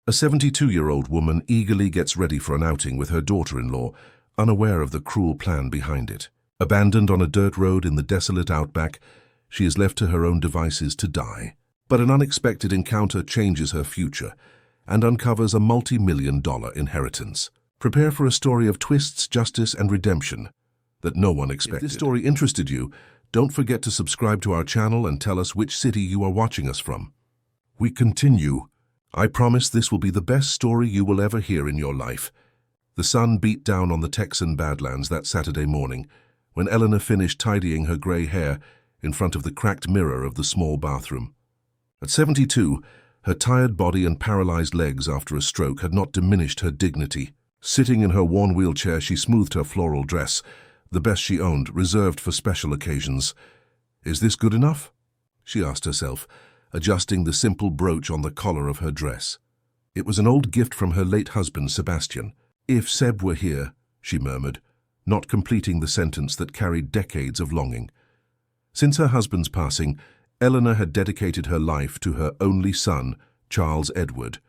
A 72-year-old woman eagerly gets ready for an outing with her daughter-in-law, unaware of the cruel plan behind it. Abandoned on a dirt road in the desolate outback, she is left to her own devices to die. But an unexpected encounter changes her future and uncovers a multi-million-dollar inheritance. Prepare for a story of twists, justice, and redemption that no one expected. If this story interested you, don't forget to subscribe to our channel and tell us which city you are watching us from. We continue. I promise this will be the best story you will ever hear in your life. The sun beat down on the Texan Badlands that Saturday morning when Eleanor finished tidying her gray hair in front of the cracked mirror of the small bathroom. At 72, her tired body and paralyzed legs after a stroke had not diminished her dignity. Sitting in her worn wheelchair, she smoothed her floral dress, the best she owned, reserved for special occasions. "Is this good enough?" she asked herself, adjusting the simple brooch on the collar of her dress. It was an old gift from her late husband, Sebastian. "If Seb were here," she murmured, not completing the sentence that carried decades of longing. Since her husband's passing, Eleanor had dedicated her life to her only son, Charles Edward.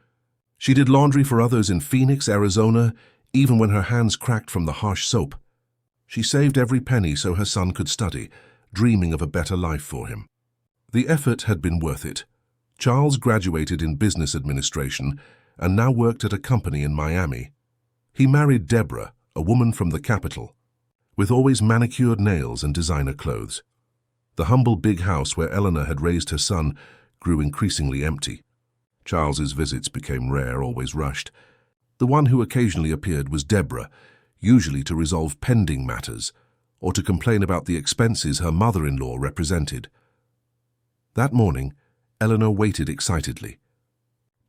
She did laundry for others in Phoenix, Arizona, even when her hands cracked from the harsh soap. She saved every penny so her son could study, dreaming of a better life for him. The effort had been worth it. Charles graduated in business administration and now worked at a company in Miami. He married Deborah, a woman from the capital, with always manicured nails and designer clothes. The humble big house where Eleanor had raised her son grew increasingly empty. Charles's visits became rare, always rushed. The one who occasionally appeared was Deborah, usually to resolve pending matters or to complain about the expenses her mother-in-law represented. That morning, Eleanor waited excitedly.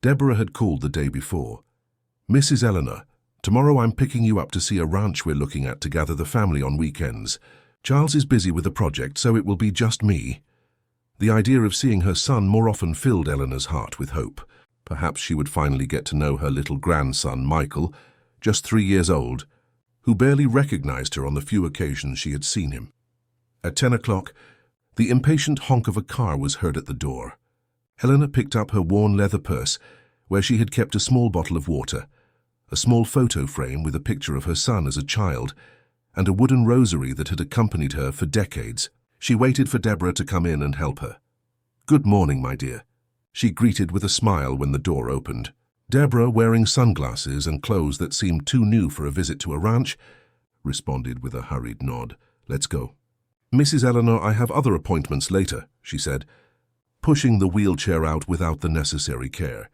Deborah had called the day before. "Mrs. Eleanor, tomorrow I'm picking you up to see a ranch we're looking at to gather the family on weekends. Charles is busy with a project, so it will be just me." The idea of seeing her son more often filled Eleanor's heart with hope. Perhaps she would finally get to know her little grandson, Michael, just 3 years old, who barely recognized her on the few occasions she had seen him. At 10 o'clock, the impatient honk of a car was heard at the door. Eleanor picked up her worn leather purse, where she had kept a small bottle of water, a small photo frame with a picture of her son as a child, and a wooden rosary that had accompanied her for decades. She waited for Deborah to come in and help her. "Good morning, my dear," she greeted with a smile when the door opened. Deborah, wearing sunglasses and clothes that seemed too new for a visit to a ranch, responded with a hurried nod. "Let's go." "Mrs. Eleanor, I have other appointments later," she said, pushing the wheelchair out without the necessary care.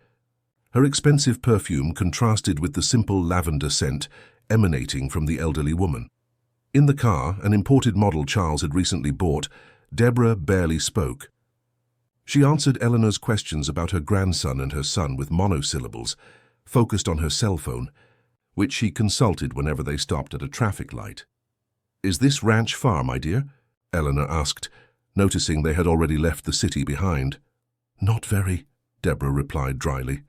Her expensive perfume contrasted with the simple lavender scent emanating from the elderly woman. In the car, an imported model Charles had recently bought, Deborah barely spoke. She answered Eleanor's questions about her grandson and her son with monosyllables, focused on her cell phone, which she consulted whenever they stopped at a traffic light. "Is this ranch far, my dear?" Eleanor asked, noticing they had already left the city behind. "Not very," Deborah replied dryly.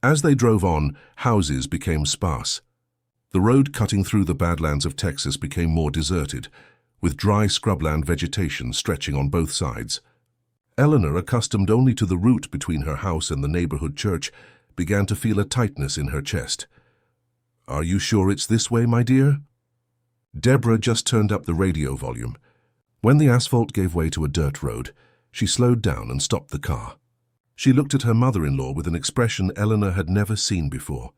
As they drove on, houses became sparse. The road cutting through the Badlands of Texas became more deserted, with dry scrubland vegetation stretching on both sides. Eleanor, accustomed only to the route between her house and the neighborhood church, began to feel a tightness in her chest. "Are you sure it's this way, my dear?" Deborah just turned up the radio volume. When the asphalt gave way to a dirt road, she slowed down and stopped the car. She looked at her mother-in-law with an expression Eleanor had never seen before.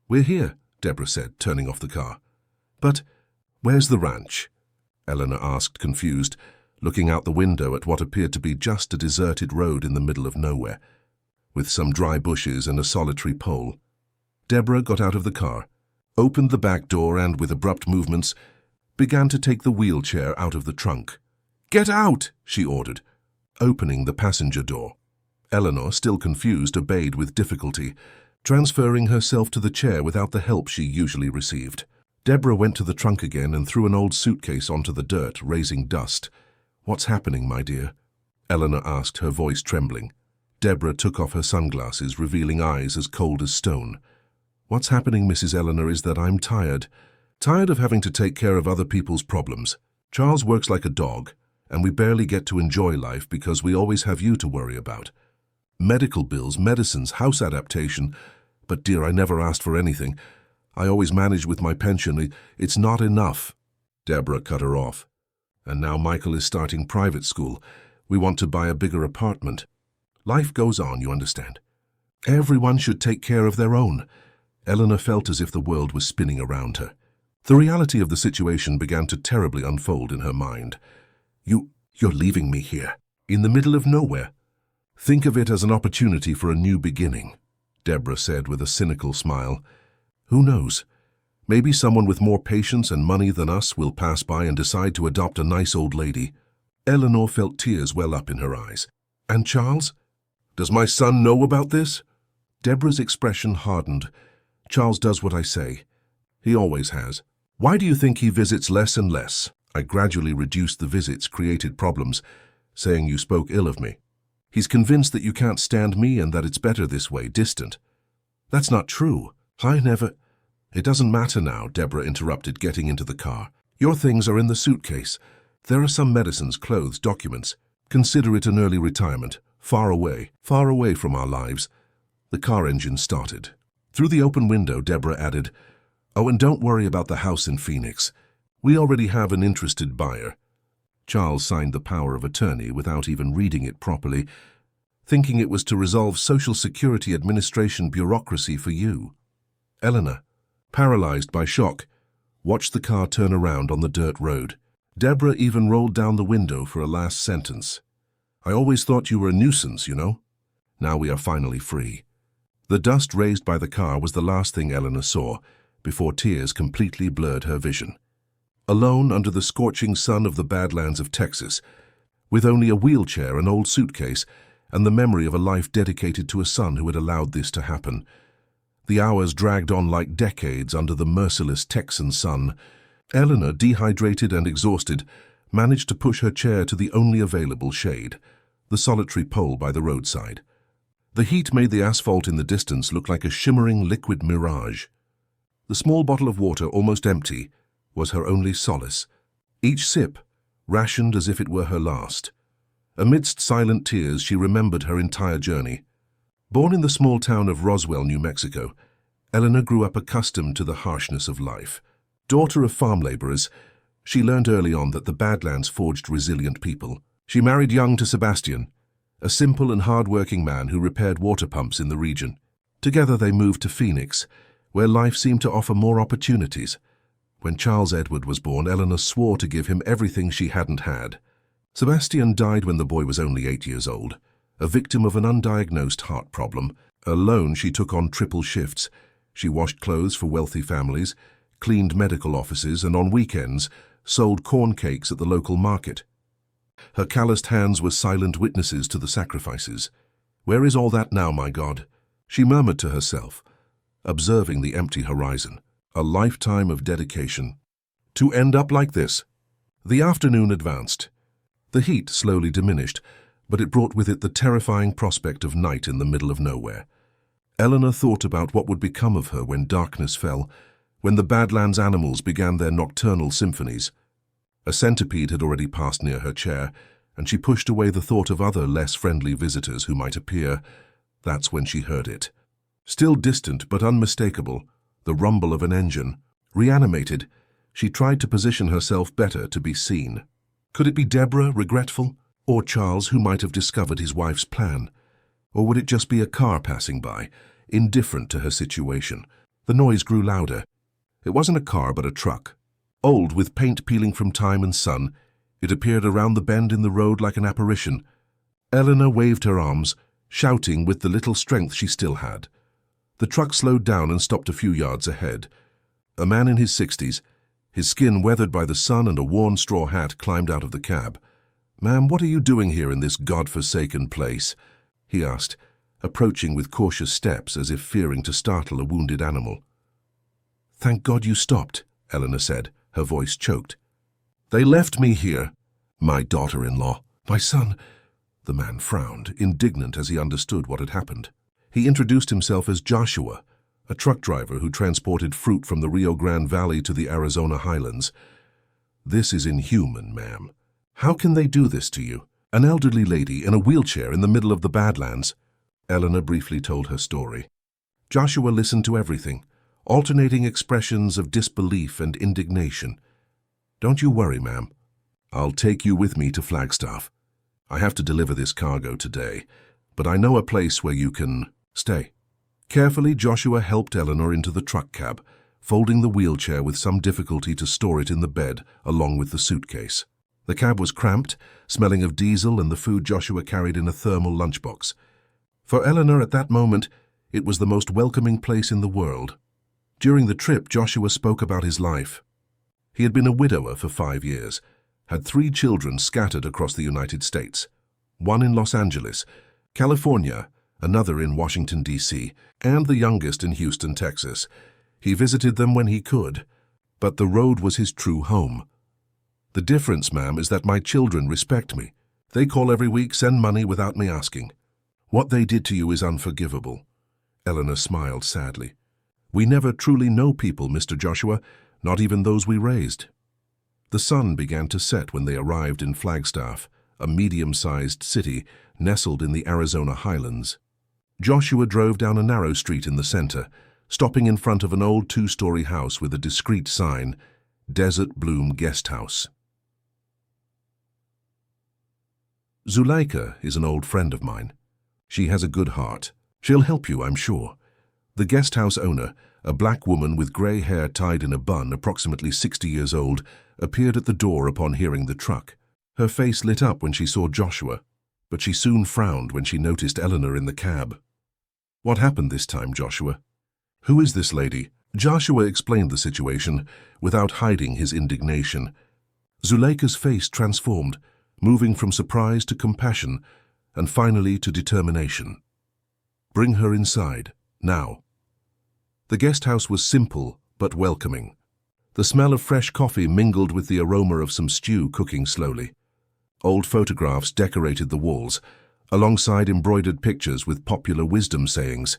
"We're here," Deborah said, turning off the car. "But where's the ranch?" Eleanor asked, confused, looking out the window at what appeared to be just a deserted road in the middle of nowhere, with some dry bushes and a solitary pole. Deborah got out of the car, opened the back door and, with abrupt movements, began to take the wheelchair out of the trunk. "Get out!" she ordered, opening the passenger door. Eleanor, still confused, obeyed with difficulty, transferring herself to the chair without the help she usually received. Deborah went to the trunk again and threw an old suitcase onto the dirt, raising dust. "What's happening, my dear?" Eleanor asked, her voice trembling. Deborah took off her sunglasses, revealing eyes as cold as stone. "What's happening, Mrs. Eleanor, is that I'm tired. Tired of having to take care of other people's problems. Charles works like a dog, and we barely get to enjoy life because we always have you to worry about. Medical bills, medicines, house adaptation. But dear, I never asked for anything. I always managed with my pension. It's not enough. Deborah cut her off. And now Michael is starting private school. We want to buy a bigger apartment. Life goes on, you understand. Everyone should take care of their own. Eleanor felt as if the world was spinning around her. The reality of the situation began to terribly unfold in her mind. You're leaving me here, in the middle of nowhere. Think of it as an opportunity for a new beginning, Deborah said with a cynical smile. Who knows? Maybe someone with more patience and money than us will pass by and decide to adopt a nice old lady. Eleanor felt tears well up in her eyes. And Charles? Does my son know about this? Deborah's expression hardened. Charles does what I say. He always has. Why do you think he visits less and less? I gradually reduced the visits, created problems, saying you spoke ill of me. He's convinced that you can't stand me and that it's better this way, distant. That's not true. I never... It doesn't matter now, Deborah interrupted, getting into the car. Your things are in the suitcase. There are some medicines, clothes, documents. Consider it an early retirement, far away from our lives. The car engine started. Through the open window, Deborah added, Oh, and don't worry about the house in Phoenix. We already have an interested buyer. Charles signed the power of attorney without even reading it properly, thinking it was to resolve Social Security Administration bureaucracy for you. Eleanor, paralyzed by shock, watched the car turn around on the dirt road. Deborah even rolled down the window for a last sentence. I always thought you were a nuisance, you know. Now we are finally free. The dust raised by the car was the last thing Eleanor saw, before tears completely blurred her vision. Alone under the scorching sun of the Badlands of Texas, with only a wheelchair, an old suitcase, and the memory of a life dedicated to a son who had allowed this to happen. The hours dragged on like decades under the merciless Texan sun. Eleanor, dehydrated and exhausted, managed to push her chair to the only available shade, the solitary pole by the roadside. The heat made the asphalt in the distance look like a shimmering liquid mirage. The small bottle of water, almost empty, was her only solace, each sip rationed as if it were her last. Amidst silent tears, she remembered her entire journey. Born in the small town of Roswell, New Mexico, Eleanor grew up accustomed to the harshness of life. Daughter of farm laborers, she learned early on that the Badlands forged resilient people. She married young to Sebastian, a simple and hard-working man who repaired water pumps in the region. Together they moved to Phoenix, where life seemed to offer more opportunities. When Charles Edward was born, Eleanor swore to give him everything she hadn't had. Sebastian died when the boy was only 8 years old, a victim of an undiagnosed heart problem. Alone, she took on triple shifts. She washed clothes for wealthy families, cleaned medical offices, and on weekends, sold corn cakes at the local market. Her calloused hands were silent witnesses to the sacrifices. Where is all that now, my God? She murmured to herself, observing the empty horizon. A lifetime of dedication. To end up like this? The afternoon advanced. The heat slowly diminished, but it brought with it the terrifying prospect of night in the middle of nowhere. Eleanor thought about what would become of her when darkness fell, when the Badlands animals began their nocturnal symphonies. A centipede had already passed near her chair, and she pushed away the thought of other less friendly visitors who might appear. That's when she heard it. Still distant but unmistakable, the rumble of an engine. Reanimated, she tried to position herself better to be seen. Could it be Deborah, regretful? Or Charles, who might have discovered his wife's plan? Or would it just be a car passing by, indifferent to her situation? The noise grew louder. It wasn't a car but a truck. Old, with paint peeling from time and sun, it appeared around the bend in the road like an apparition. Eleanor waved her arms, shouting with the little strength she still had. The truck slowed down and stopped a few yards ahead. A man in his 60s, his skin weathered by the sun and a worn straw hat, climbed out of the cab. "Ma'am, what are you doing here in this God-forsaken place?" he asked, approaching with cautious steps as if fearing to startle a wounded animal. "Thank God you stopped," Eleanor said, her voice choked. "They left me here." "My daughter-in-law, my son." The man frowned, indignant as he understood what had happened. He introduced himself as Joshua, a truck driver who transported fruit from the Rio Grande Valley to the Arizona highlands. "This is inhuman, ma'am. How can they do this to you? An elderly lady in a wheelchair in the middle of the Badlands." Eleanor briefly told her story. Joshua listened to everything, alternating expressions of disbelief and indignation. "Don't you worry, ma'am. I'll take you with me to Flagstaff. I have to deliver this cargo today, but I know a place where you can stay." Carefully, Joshua helped Eleanor into the truck cab, folding the wheelchair with some difficulty to store it in the bed along with the suitcase. The cab was cramped, smelling of diesel and the food Joshua carried in a thermal lunchbox. For Eleanor at that moment, it was the most welcoming place in the world. During the trip, Joshua spoke about his life. He had been a widower for 5 years, had 3 children scattered across the United States, one in Los Angeles, California, another in Washington, D.C., and the youngest in Houston, Texas. He visited them when he could, but the road was his true home. "The difference, ma'am, is that my children respect me. They call every week, send money without me asking. What they did to you is unforgivable." Eleanor smiled sadly. "We never truly know people, Mr. Joshua, not even those we raised." The sun began to set when they arrived in Flagstaff, a medium-sized city nestled in the Arizona highlands. Joshua drove down a narrow street in the center, stopping in front of an old 2-story house with a discreet sign, Desert Bloom Guest House. Zuleika is an old friend of mine. She has a good heart. She'll help you, I'm sure. The guest house owner, a black woman with grey hair tied in a bun, approximately 60 years old, appeared at the door upon hearing the truck. Her face lit up when she saw Joshua, but she soon frowned when she noticed Eleanor in the cab. "What happened this time, Joshua?" "Who is this lady?" Joshua explained the situation without hiding his indignation. Zuleika's face transformed, moving from surprise to compassion and finally to determination. "Bring her inside, now." The guest house was simple but welcoming. The smell of fresh coffee mingled with the aroma of some stew cooking slowly. Old photographs decorated the walls, alongside embroidered pictures with popular wisdom sayings.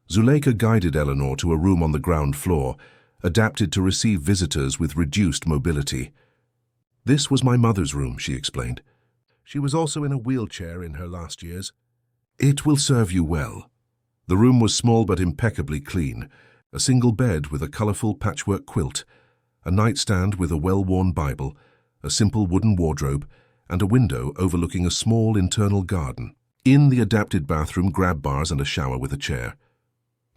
Zuleika guided Eleanor to a room on the ground floor, adapted to receive visitors with reduced mobility. "This was my mother's room," she explained. "She was also in a wheelchair in her last years. It will serve you well." The room was small but impeccably clean, a single bed with a colorful patchwork quilt, a nightstand with a well-worn Bible, a simple wooden wardrobe, and a window overlooking a small internal garden. In the adapted bathroom, grab bars and a shower with a chair.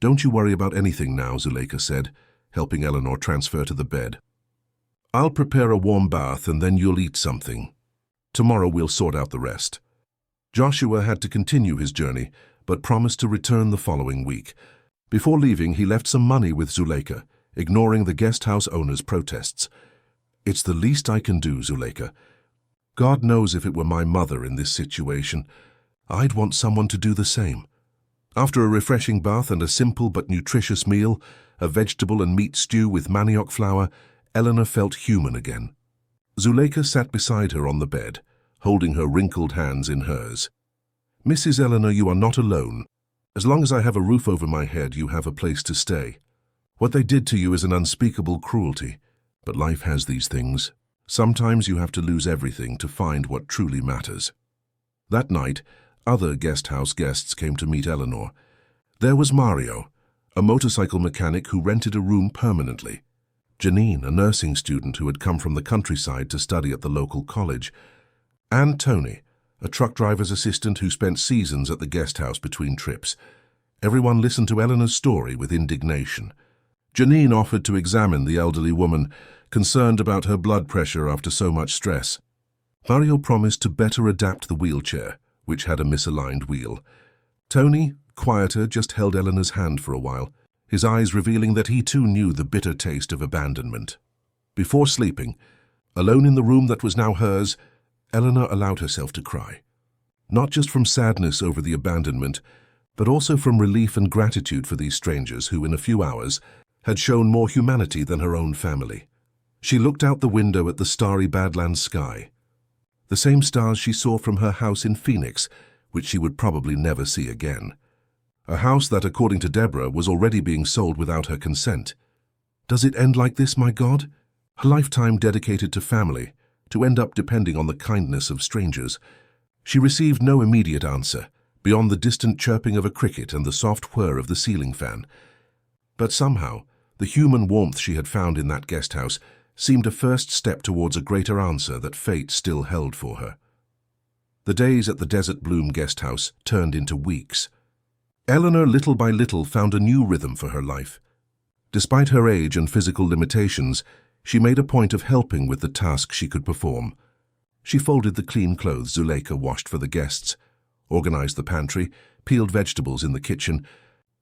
"Don't you worry about anything now," Zuleika said, helping Eleanor transfer to the bed. "I'll prepare a warm bath and then you'll eat something. Tomorrow we'll sort out the rest." Joshua had to continue his journey, but promised to return the following week. Before leaving, he left some money with Zuleika, ignoring the guest house owner's protests. "It's the least I can do, Zuleika. God knows if it were my mother in this situation, I'd want someone to do the same." After a refreshing bath and a simple but nutritious meal, a vegetable and meat stew with manioc flour, Eleanor felt human again. Zuleika sat beside her on the bed, holding her wrinkled hands in hers. "Mrs. Eleanor, you are not alone. As long as I have a roof over my head, you have a place to stay. What they did to you is an unspeakable cruelty, but life has these things. Sometimes you have to lose everything to find what truly matters." That night, other guest house guests came to meet Eleanor. There was Mario, a motorcycle mechanic who rented a room permanently. Janine, a nursing student who had come from the countryside to study at the local college. And Tony, a truck driver's assistant who spent seasons at the guest house between trips. Everyone listened to Eleanor's story with indignation. Janine offered to examine the elderly woman, concerned about her blood pressure after so much stress. Mario promised to better adapt the wheelchair, which had a misaligned wheel. Tony, quieter, just held Eleanor's hand for a while, his eyes revealing that he too knew the bitter taste of abandonment. Before sleeping, alone in the room that was now hers, Eleanor allowed herself to cry. Not just from sadness over the abandonment, but also from relief and gratitude for these strangers who, in a few hours, had shown more humanity than her own family. She looked out the window at the starry Badlands sky, the same stars she saw from her house in Phoenix, which she would probably never see again. A house that, according to Deborah, was already being sold without her consent. Does it end like this, my God? A lifetime dedicated to family, to end up depending on the kindness of strangers. She received no immediate answer, beyond the distant chirping of a cricket and the soft whir of the ceiling fan. But somehow, the human warmth she had found in that guest house seemed a first step towards a greater answer that fate still held for her. The days at the Desert Bloom guest house turned into weeks. Eleanor little by little found a new rhythm for her life. Despite her age and physical limitations, she made a point of helping with the tasks she could perform. She folded the clean clothes Zuleika washed for the guests, organized the pantry, peeled vegetables in the kitchen.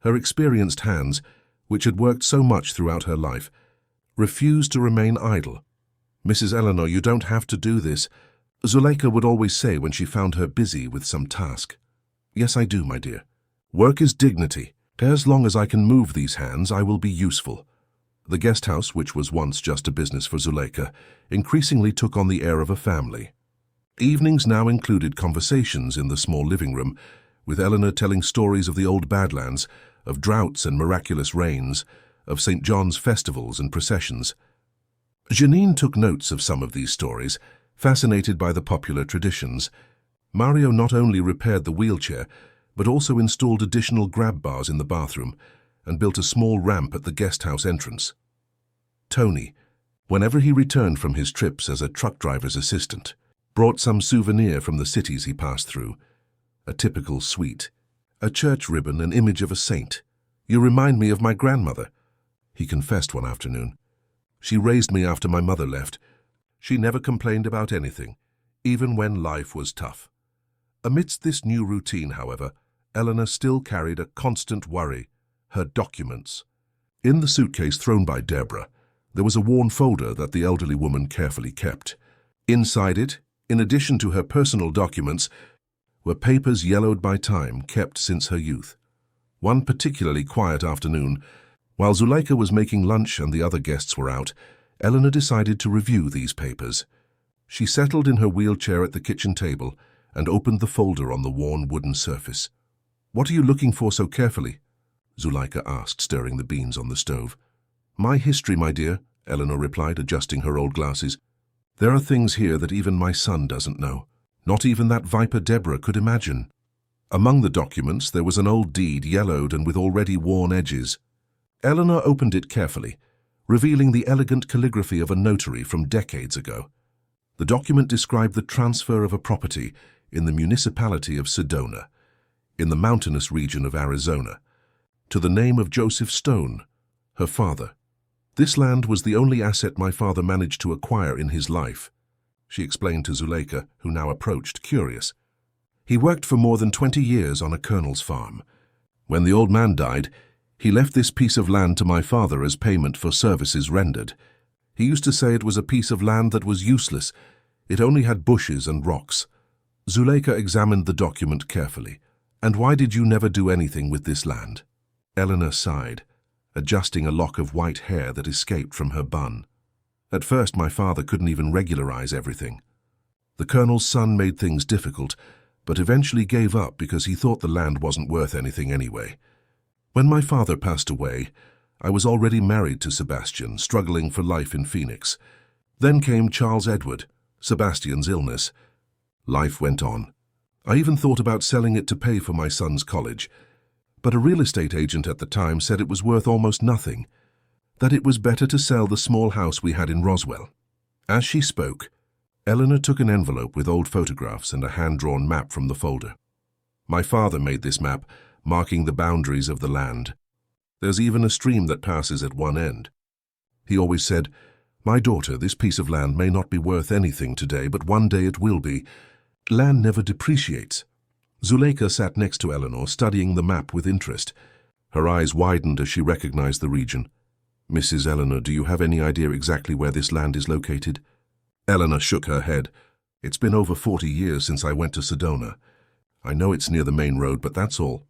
Her experienced hands, which had worked so much throughout her life, refused to remain idle. "Mrs. Eleanor, you don't have to do this," Zuleika would always say when she found her busy with some task. "Yes, I do, my dear. Work is dignity. As long as I can move these hands, I will be useful." The guest house, which was once just a business for Zuleika, increasingly took on the air of a family. Evenings now included conversations in the small living room, with Eleanor telling stories of the old Badlands, of droughts and miraculous rains, of St. John's festivals and processions. Janine took notes of some of these stories, fascinated by the popular traditions. Mario not only repaired the wheelchair, but also installed additional grab bars in the bathroom and built a small ramp at the guest house entrance. Tony, whenever he returned from his trips as a truck driver's assistant, brought some souvenir from the cities he passed through. A typical sweet, a church ribbon, an image of a saint. "You remind me of my grandmother," he confessed one afternoon. "She raised me after my mother left. She never complained about anything, even when life was tough." Amidst this new routine, however, Eleanor still carried a constant worry: her documents. In the suitcase thrown by Deborah, there was a worn folder that the elderly woman carefully kept. Inside it, in addition to her personal documents, were papers yellowed by time, kept since her youth. One particularly quiet afternoon, while Zuleika was making lunch and the other guests were out, Eleanor decided to review these papers. She settled in her wheelchair at the kitchen table and opened the folder on the worn wooden surface. "What are you looking for so carefully?" Zuleika asked, stirring the beans on the stove. "My history, my dear," Eleanor replied, adjusting her old glasses. "There are things here that even my son doesn't know. Not even that viper Deborah could imagine." Among the documents there was an old deed, yellowed and with already worn edges. Eleanor opened it carefully, revealing the elegant calligraphy of a notary from decades ago. The document described the transfer of a property in the municipality of Sedona, in the mountainous region of Arizona, to the name of Joseph Stone, her father. "This land was the only asset my father managed to acquire in his life," she explained to Zuleika, who now approached, curious. "He worked for more than 20 years on a colonel's farm. When the old man died, he left this piece of land to my father as payment for services rendered. He used to say it was a piece of land that was useless. It only had bushes and rocks." Zuleika examined the document carefully. "And why did you never do anything with this land?" Eleanor sighed, adjusting a lock of white hair that escaped from her bun. "At first, my father couldn't even regularize everything. The colonel's son made things difficult, but eventually gave up because he thought the land wasn't worth anything anyway. When my father passed away, I was already married to Sebastian, struggling for life in Phoenix. Then came Charles Edward, Sebastian's illness. Life went on. I even thought about selling it to pay for my son's college, but a real estate agent at the time said it was worth almost nothing, that it was better to sell the small house we had in Roswell." As she spoke, Eleanor took an envelope with old photographs and a hand-drawn map from the folder. "My father made this map, marking the boundaries of the land. There's even a stream that passes at one end. He always said, 'My daughter, this piece of land may not be worth anything today, but one day it will be. Land never depreciates.'" Zuleika sat next to Eleanor, studying the map with interest. Her eyes widened as she recognized the region. "Mrs. Eleanor, do you have any idea exactly where this land is located?" Eleanor shook her head. "It's been over 40 years since I went to Sedona. I know it's near the main road, but that's all."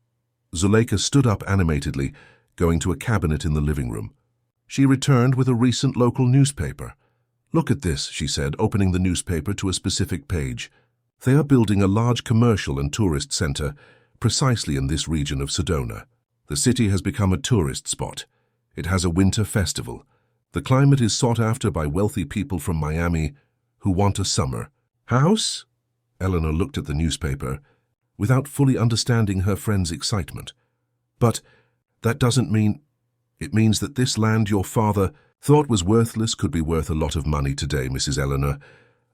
Zuleika stood up animatedly, going to a cabinet in the living room. She returned with a recent local newspaper. "Look at this," she said, opening the newspaper to a specific page. "They are building a large commercial and tourist center precisely in this region of Sedona. The city has become a tourist spot. It has a winter festival. The climate is sought after by wealthy people from Miami who want a summer house." Eleanor looked at the newspaper, without fully understanding her friend's excitement. "But that doesn't mean—" "It means that this land your father thought was worthless could be worth a lot of money today, Mrs. Eleanor.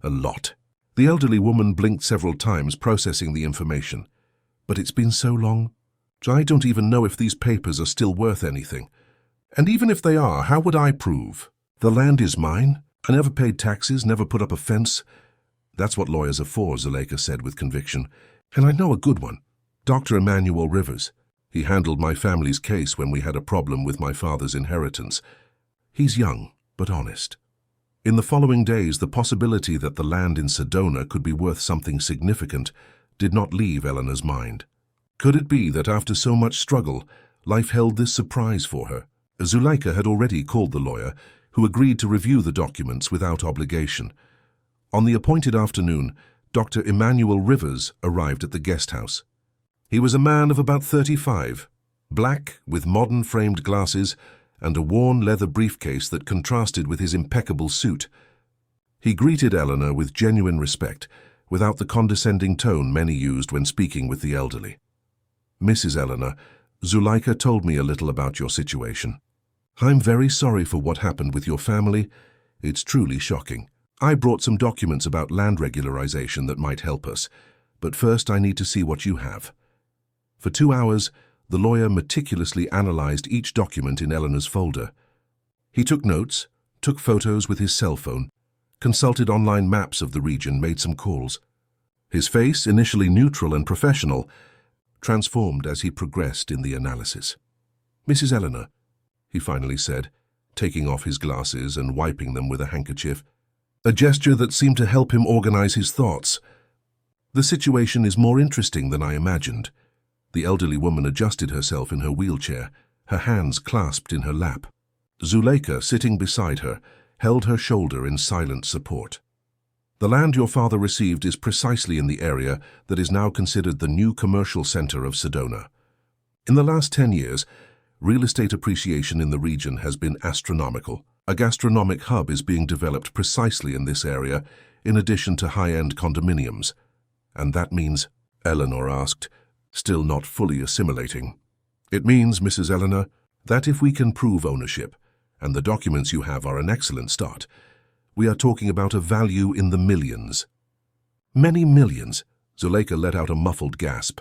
A lot." The elderly woman blinked several times, processing the information. "But it's been so long. I don't even know if these papers are still worth anything. And even if they are, how would I prove? The land is mine. I never paid taxes, never put up a fence." "That's what lawyers are for," Zuleika said with conviction. "And I know a good one. Dr. Emmanuel Rivers. He handled my family's case when we had a problem with my father's inheritance. He's young, but honest." In the following days, the possibility that the land in Sedona could be worth something significant did not leave Eleanor's mind. Could it be that after so much struggle, life held this surprise for her? Zuleika had already called the lawyer, who agreed to review the documents without obligation. On the appointed afternoon, Dr. Emmanuel Rivers arrived at the guest house. He was a man of about 35, black with modern framed glasses and a worn leather briefcase that contrasted with his impeccable suit. He greeted Eleanor with genuine respect, without the condescending tone many used when speaking with the elderly. "Mrs. Eleanor, Zuleika told me a little about your situation. I'm very sorry for what happened with your family. It's truly shocking. I brought some documents about land regularization that might help us, but first I need to see what you have." For 2 hours, the lawyer meticulously analyzed each document in Eleanor's folder. He took notes, took photos with his cell phone, consulted online maps of the region, made some calls. His face, initially neutral and professional, transformed as he progressed in the analysis. "Mrs. Eleanor," he finally said, taking off his glasses and wiping them with a handkerchief, a gesture that seemed to help him organize his thoughts. "The situation is more interesting than I imagined." The elderly woman adjusted herself in her wheelchair, her hands clasped in her lap. Zuleika, sitting beside her, held her shoulder in silent support. "The land your father received is precisely in the area that is now considered the new commercial center of Sedona. In the last 10 years, real estate appreciation in the region has been astronomical. A gastronomic hub is being developed precisely in this area, in addition to high-end condominiums." "And that means?" Eleanor asked, still not fully assimilating. "It means, Mrs. Eleanor, that if we can prove ownership, and the documents you have are an excellent start, we are talking about a value in the millions." "Many millions?" Zuleika let out a muffled gasp.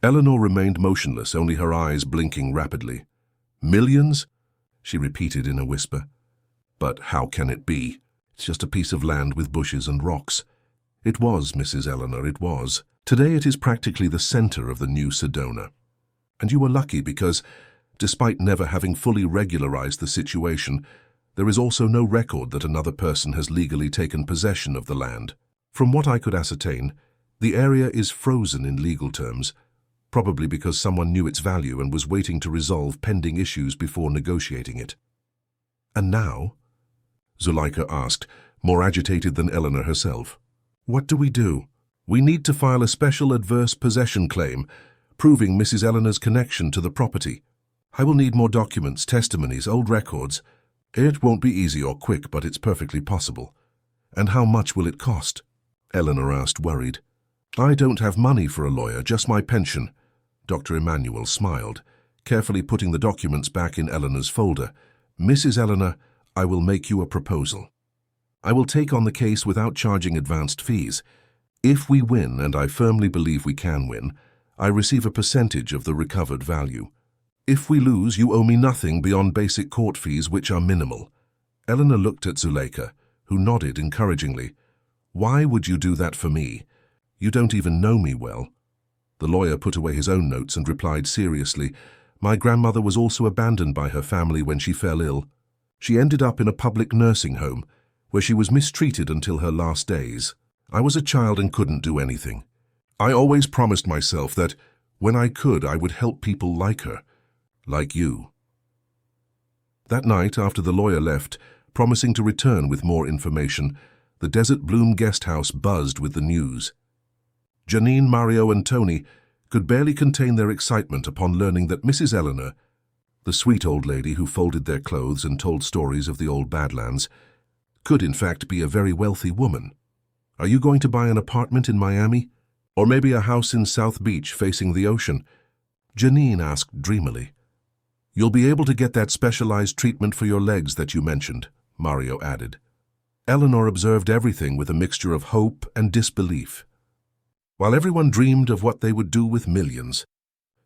Eleanor remained motionless, only her eyes blinking rapidly. "Millions?" she repeated in a whisper. "But how can it be? It's just a piece of land with bushes and rocks." "It was, Mrs. Eleanor, it was. Today it is practically the center of the new Sedona. And you were lucky because, despite never having fully regularized the situation, there is also no record that another person has legally taken possession of the land. From what I could ascertain, the area is frozen in legal terms, probably because someone knew its value and was waiting to resolve pending issues before negotiating it." "And now?" Zuleika asked, more agitated than Eleanor herself. "What do we do?" "We need to file a special adverse possession claim, proving Mrs. Eleanor's connection to the property. I will need more documents, testimonies, old records. It won't be easy or quick, but it's perfectly possible." "And how much will it cost?" Eleanor asked, worried. "I don't have money for a lawyer, just my pension." Dr. Emmanuel smiled, carefully putting the documents back in Eleanor's folder. "Mrs. Eleanor, I will make you a proposal. I will take on the case without charging advanced fees. If we win, and I firmly believe we can win, I receive a percentage of the recovered value. If we lose, you owe me nothing beyond basic court fees, which are minimal." Eleanor looked at Zuleika, who nodded encouragingly. "Why would you do that for me? You don't even know me well." The lawyer put away his own notes and replied seriously, "My grandmother was also abandoned by her family when she fell ill. She ended up in a public nursing home, where she was mistreated until her last days. I was a child and couldn't do anything. I always promised myself that, when I could, I would help people like her, like you." That night, after the lawyer left, promising to return with more information, the Desert Bloom guest house buzzed with the news. Janine, Mario, and Tony could barely contain their excitement upon learning that Mrs. Eleanor, the sweet old lady who folded their clothes and told stories of the old Badlands, could in fact be a very wealthy woman. "Are you going to buy an apartment in Miami? Or maybe a house in South Beach facing the ocean. Janine asked dreamily. You'll be able to get that specialized treatment for your legs that you mentioned, Mario added. Eleanor observed everything with a mixture of hope and disbelief. While everyone dreamed of what they would do with millions,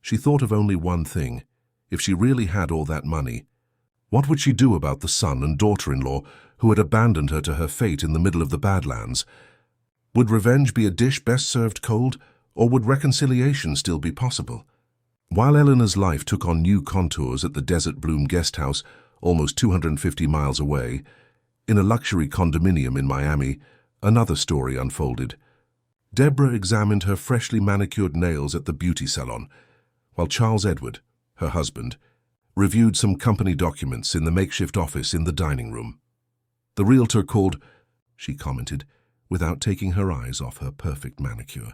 she thought of only one thing. If she really had all that money, what would she do about the son and daughter-in-law who had abandoned her to her fate in the middle of the Badlands? Would revenge be a dish best served cold, or would reconciliation still be possible? While Eleanor's life took on new contours at the Desert Bloom guest house, almost 250 miles away, in a luxury condominium in Miami, another story unfolded. Deborah examined her freshly manicured nails at the beauty salon, while Charles Edward, her husband, reviewed some company documents in the makeshift office in the dining room. The realtor called, she commented, without taking her eyes off her perfect manicure.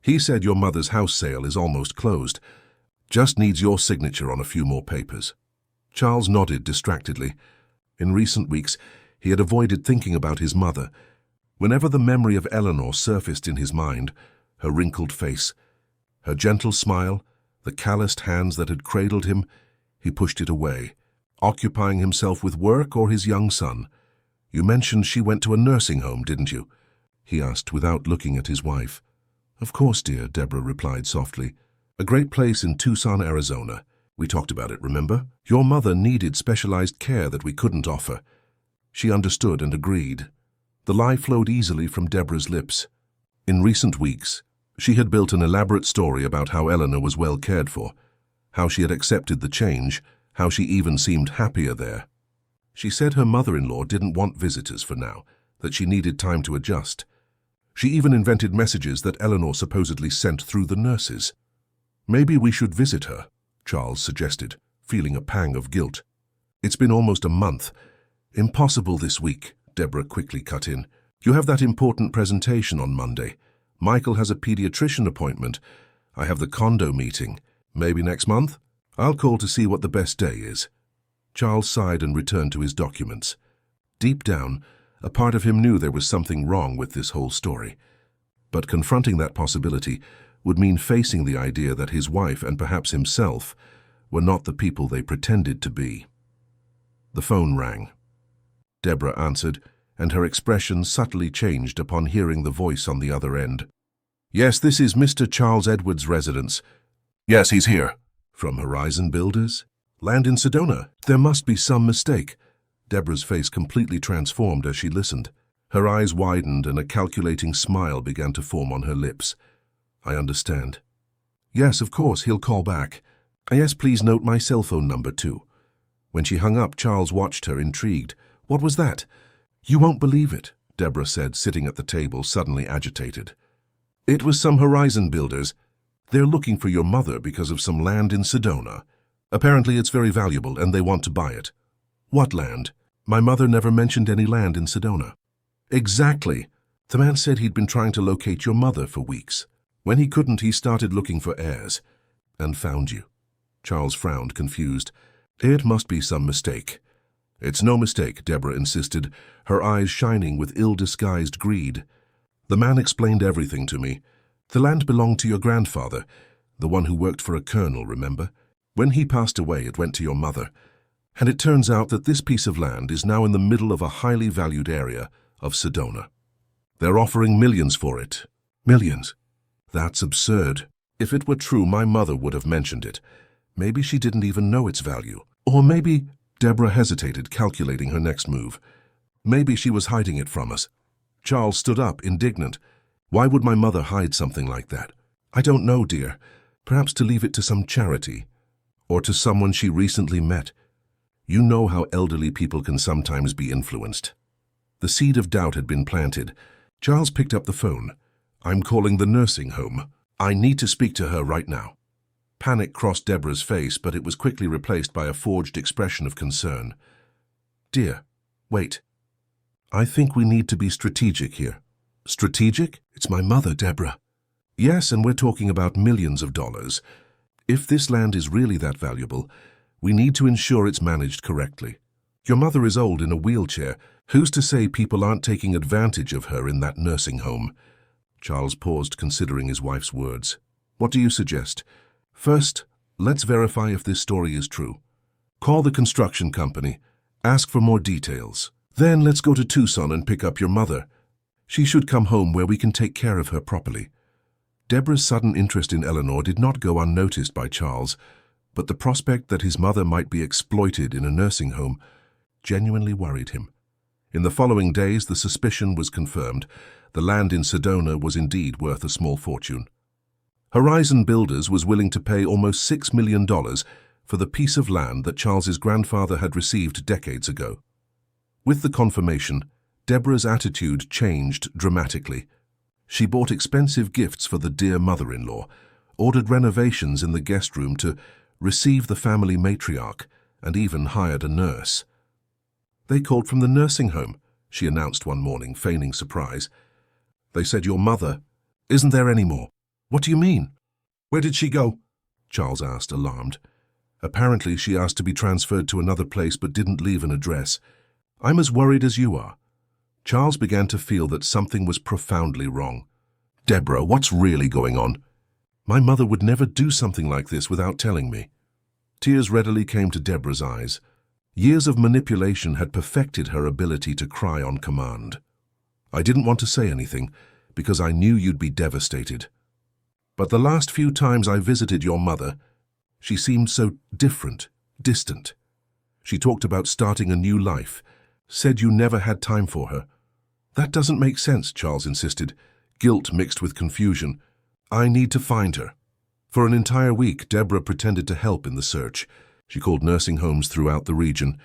He said your mother's house sale is almost closed. Just needs your signature on a few more papers. Charles nodded distractedly. In recent weeks, he had avoided thinking about his mother. Whenever the memory of Eleanor surfaced in his mind, her wrinkled face, her gentle smile, the calloused hands that had cradled him, he pushed it away, occupying himself with work or his young son. You mentioned she went to a nursing home, didn't you? He asked without looking at his wife. Of course, dear, Deborah replied softly. A great place in Tucson, Arizona. We talked about it, remember? Your mother needed specialized care that we couldn't offer. She understood and agreed. The lie flowed easily from Deborah's lips. In recent weeks, she had built an elaborate story about how Eleanor was well cared for, how she had accepted the change, how she even seemed happier there. She said her mother-in-law didn't want visitors for now, that she needed time to adjust. She even invented messages that Eleanor supposedly sent through the nurses. Maybe we should visit her, Charles suggested, feeling a pang of guilt. It's been almost a month. Impossible this week, Deborah quickly cut in. You have that important presentation on Monday. Michael has a pediatrician appointment. I have the condo meeting. Maybe next month? I'll call to see what the best day is. Charles sighed and returned to his documents. Deep down, a part of him knew there was something wrong with this whole story. But confronting that possibility would mean facing the idea that his wife and perhaps himself were not the people they pretended to be. The phone rang. Deborah answered, and her expression subtly changed upon hearing the voice on the other end. Yes, this is Mr. Charles Edwards' residence. Yes, he's here. From Horizon Builders? Land in Sedona. There must be some mistake. Deborah's face completely transformed as she listened. Her eyes widened and a calculating smile began to form on her lips. I understand. Yes, of course, he'll call back. Yes, please note my cell phone number too. When she hung up, Charles watched her, intrigued. What was that? You won't believe it, Deborah said, sitting at the table, suddenly agitated. It was some Horizon Builders. They're looking for your mother because of some land in Sedona. Apparently it's very valuable and they want to buy it. What land? My mother never mentioned any land in Sedona. Exactly. The man said he'd been trying to locate your mother for weeks. When he couldn't, he started looking for heirs. And found you. Charles frowned, confused. It must be some mistake. It's no mistake, Deborah insisted, her eyes shining with ill-disguised greed. The man explained everything to me. The land belonged to your grandfather, the one who worked for a colonel, remember? When he passed away, it went to your mother. And it turns out that this piece of land is now in the middle of a highly valued area of Sedona. They're offering millions for it. Millions? That's absurd. If it were true, my mother would have mentioned it. Maybe she didn't even know its value. Or maybe... Deborah hesitated, calculating her next move. Maybe she was hiding it from us. Charles stood up, indignant. Why would my mother hide something like that? I don't know, dear. Perhaps to leave it to some charity. Or to someone she recently met. You know how elderly people can sometimes be influenced. The seed of doubt had been planted. Charles picked up the phone. I'm calling the nursing home. I need to speak to her right now. Panic crossed Deborah's face, but it was quickly replaced by a forged expression of concern. Dear, wait. I think we need to be strategic here. Strategic? It's my mother, Deborah. Yes, and we're talking about millions of dollars. If this land is really that valuable, we need to ensure it's managed correctly. Your mother is old in a wheelchair. Who's to say people aren't taking advantage of her in that nursing home? Charles paused, considering his wife's words. What do you suggest? First, let's verify if this story is true. Call the construction company. Ask for more details. Then let's go to Tucson and pick up your mother. She should come home where we can take care of her properly. Deborah's sudden interest in Eleanor did not go unnoticed by Charles, but the prospect that his mother might be exploited in a nursing home genuinely worried him. In the following days, the suspicion was confirmed. The land in Sedona was indeed worth a small fortune. Horizon Builders was willing to pay almost $6 million for the piece of land that Charles's grandfather had received decades ago. With the confirmation, Deborah's attitude changed dramatically. She bought expensive gifts for the dear mother-in-law, ordered renovations in the guest room to receive the family matriarch, and even hired a nurse. They called from the nursing home, she announced one morning, feigning surprise. They said, "Your mother isn't there anymore." "What do you mean?" "Where did she go?" Charles asked, alarmed. "Apparently she asked to be transferred to another place but didn't leave an address. I'm as worried as you are." Charles began to feel that something was profoundly wrong. "Deborah, what's really going on?" "My mother would never do something like this without telling me." Tears readily came to Deborah's eyes. Years of manipulation had perfected her ability to cry on command. "I didn't want to say anything because I knew you'd be devastated. But the last few times I visited your mother, she seemed so different, distant. She talked about starting a new life, said you never had time for her." "That doesn't make sense," Charles insisted, guilt mixed with confusion. "I need to find her." For an entire week, Deborah pretended to help in the search. She called nursing homes throughout the region,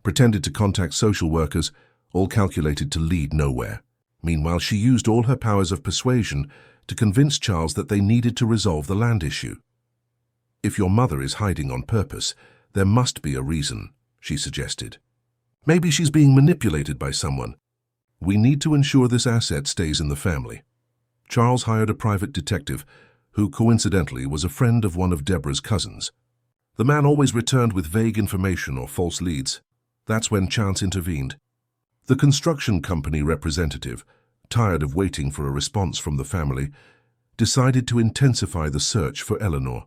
pretended to contact social workers, all calculated to lead nowhere. Meanwhile, she used all her powers of persuasion to convince Charles that they needed to resolve the land issue. "If your mother is hiding on purpose, there must be a reason," she suggested. "Maybe she's being manipulated by someone. We need to ensure this asset stays in the family." Charles hired a private detective who, coincidentally, was a friend of one of Deborah's cousins. The man always returned with vague information or false leads. That's when chance intervened. The construction company representative, tired of waiting for a response from the family, decided to intensify the search for Eleanor.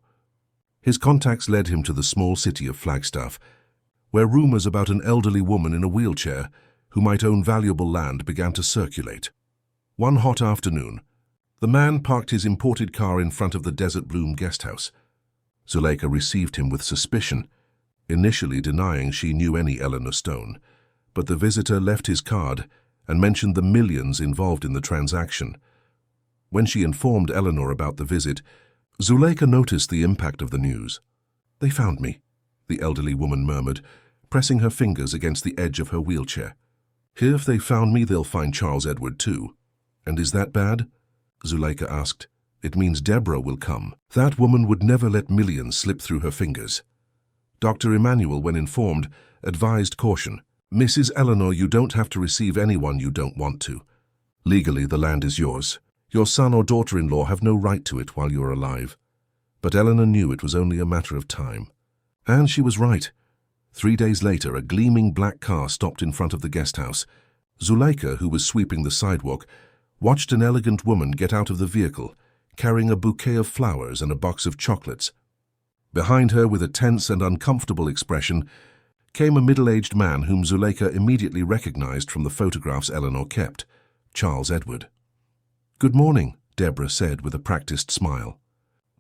His contacts led him to the small city of Flagstaff, where rumors about an elderly woman in a wheelchair who might own valuable land began to circulate. One hot afternoon, the man parked his imported car in front of the Desert Bloom guest house. Zuleika received him with suspicion, initially denying she knew any Eleanor Stone, but the visitor left his card and mentioned the millions involved in the transaction. When she informed Eleanor about the visit, Zuleika noticed the impact of the news. "They found me," the elderly woman murmured, pressing her fingers against the edge of her wheelchair. "Here, if they found me, they'll find Charles Edward too." "And is that bad?" Zuleika asked. "It means Deborah will come. That woman would never let millions slip through her fingers." Dr. Emmanuel, when informed, advised caution. "Mrs. Eleanor, you don't have to receive anyone you don't want to. Legally, the land is yours. Your son or daughter-in-law have no right to it while you're alive." But Eleanor knew it was only a matter of time. And she was right. 3 days later, a gleaming black car stopped in front of the guest house. Zuleika, who was sweeping the sidewalk, watched an elegant woman get out of the vehicle, carrying a bouquet of flowers and a box of chocolates. Behind her, with a tense and uncomfortable expression, came a middle-aged man whom Zuleika immediately recognized from the photographs Eleanor kept, Charles Edward. "Good morning," Deborah said with a practiced smile.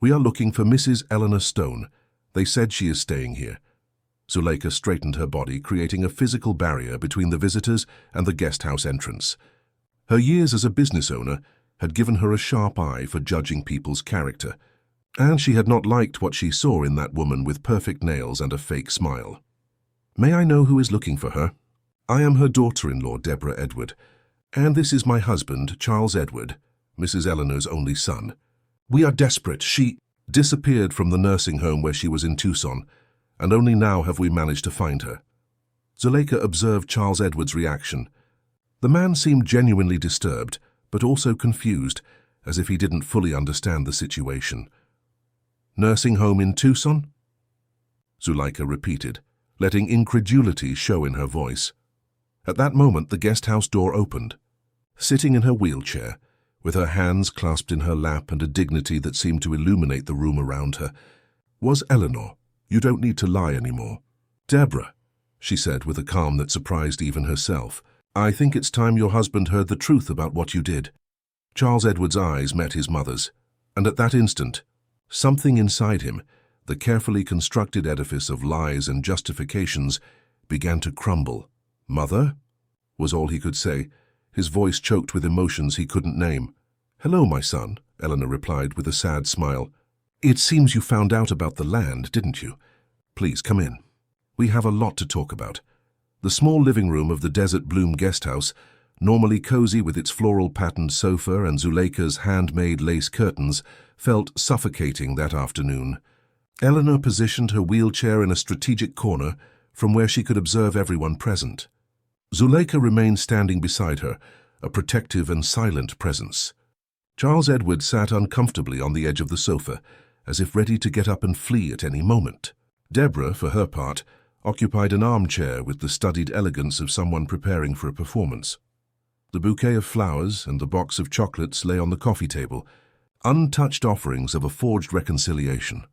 "We are looking for Mrs. Eleanor Stone. They said she is staying here." Zuleika straightened her body, creating a physical barrier between the visitors and the guest house entrance. Her years as a business owner had given her a sharp eye for judging people's character, and she had not liked what she saw in that woman with perfect nails and a fake smile. "May I know who is looking for her?" "I am her daughter-in-law, Deborah Edward, and this is my husband, Charles Edward, Mrs. Eleanor's only son. We are desperate. She disappeared from the nursing home where she was in Tucson, and only now have we managed to find her." Zuleika observed Charles Edward's reaction. The man seemed genuinely disturbed, but also confused, as if he didn't fully understand the situation. "Nursing home in Tucson?" Zuleika repeated, letting incredulity show in her voice. At that moment, the guest house door opened. Sitting in her wheelchair, with her hands clasped in her lap and a dignity that seemed to illuminate the room around her, was Eleanor. "You don't need to lie anymore." "Deborah," she said with a calm that surprised even herself, "I think it's time your husband heard the truth about what you did." Charles Edward's eyes met his mother's, and at that instant, something inside him, the carefully constructed edifice of lies and justifications, began to crumble. "Mother?" was all he could say, his voice choked with emotions he couldn't name. "Hello, my son," Eleanor replied with a sad smile. "It seems you found out about the land, didn't you? Please, come in. We have a lot to talk about." The small living room of the Desert Bloom guest house, normally cozy with its floral-patterned sofa and Zuleika's handmade lace curtains, felt suffocating that afternoon. Eleanor positioned her wheelchair in a strategic corner from where she could observe everyone present. Zuleika remained standing beside her, a protective and silent presence. Charles Edward sat uncomfortably on the edge of the sofa, as if ready to get up and flee at any moment. Deborah, for her part, occupied an armchair with the studied elegance of someone preparing for a performance. The bouquet of flowers and the box of chocolates lay on the coffee table, untouched offerings of a forged reconciliation.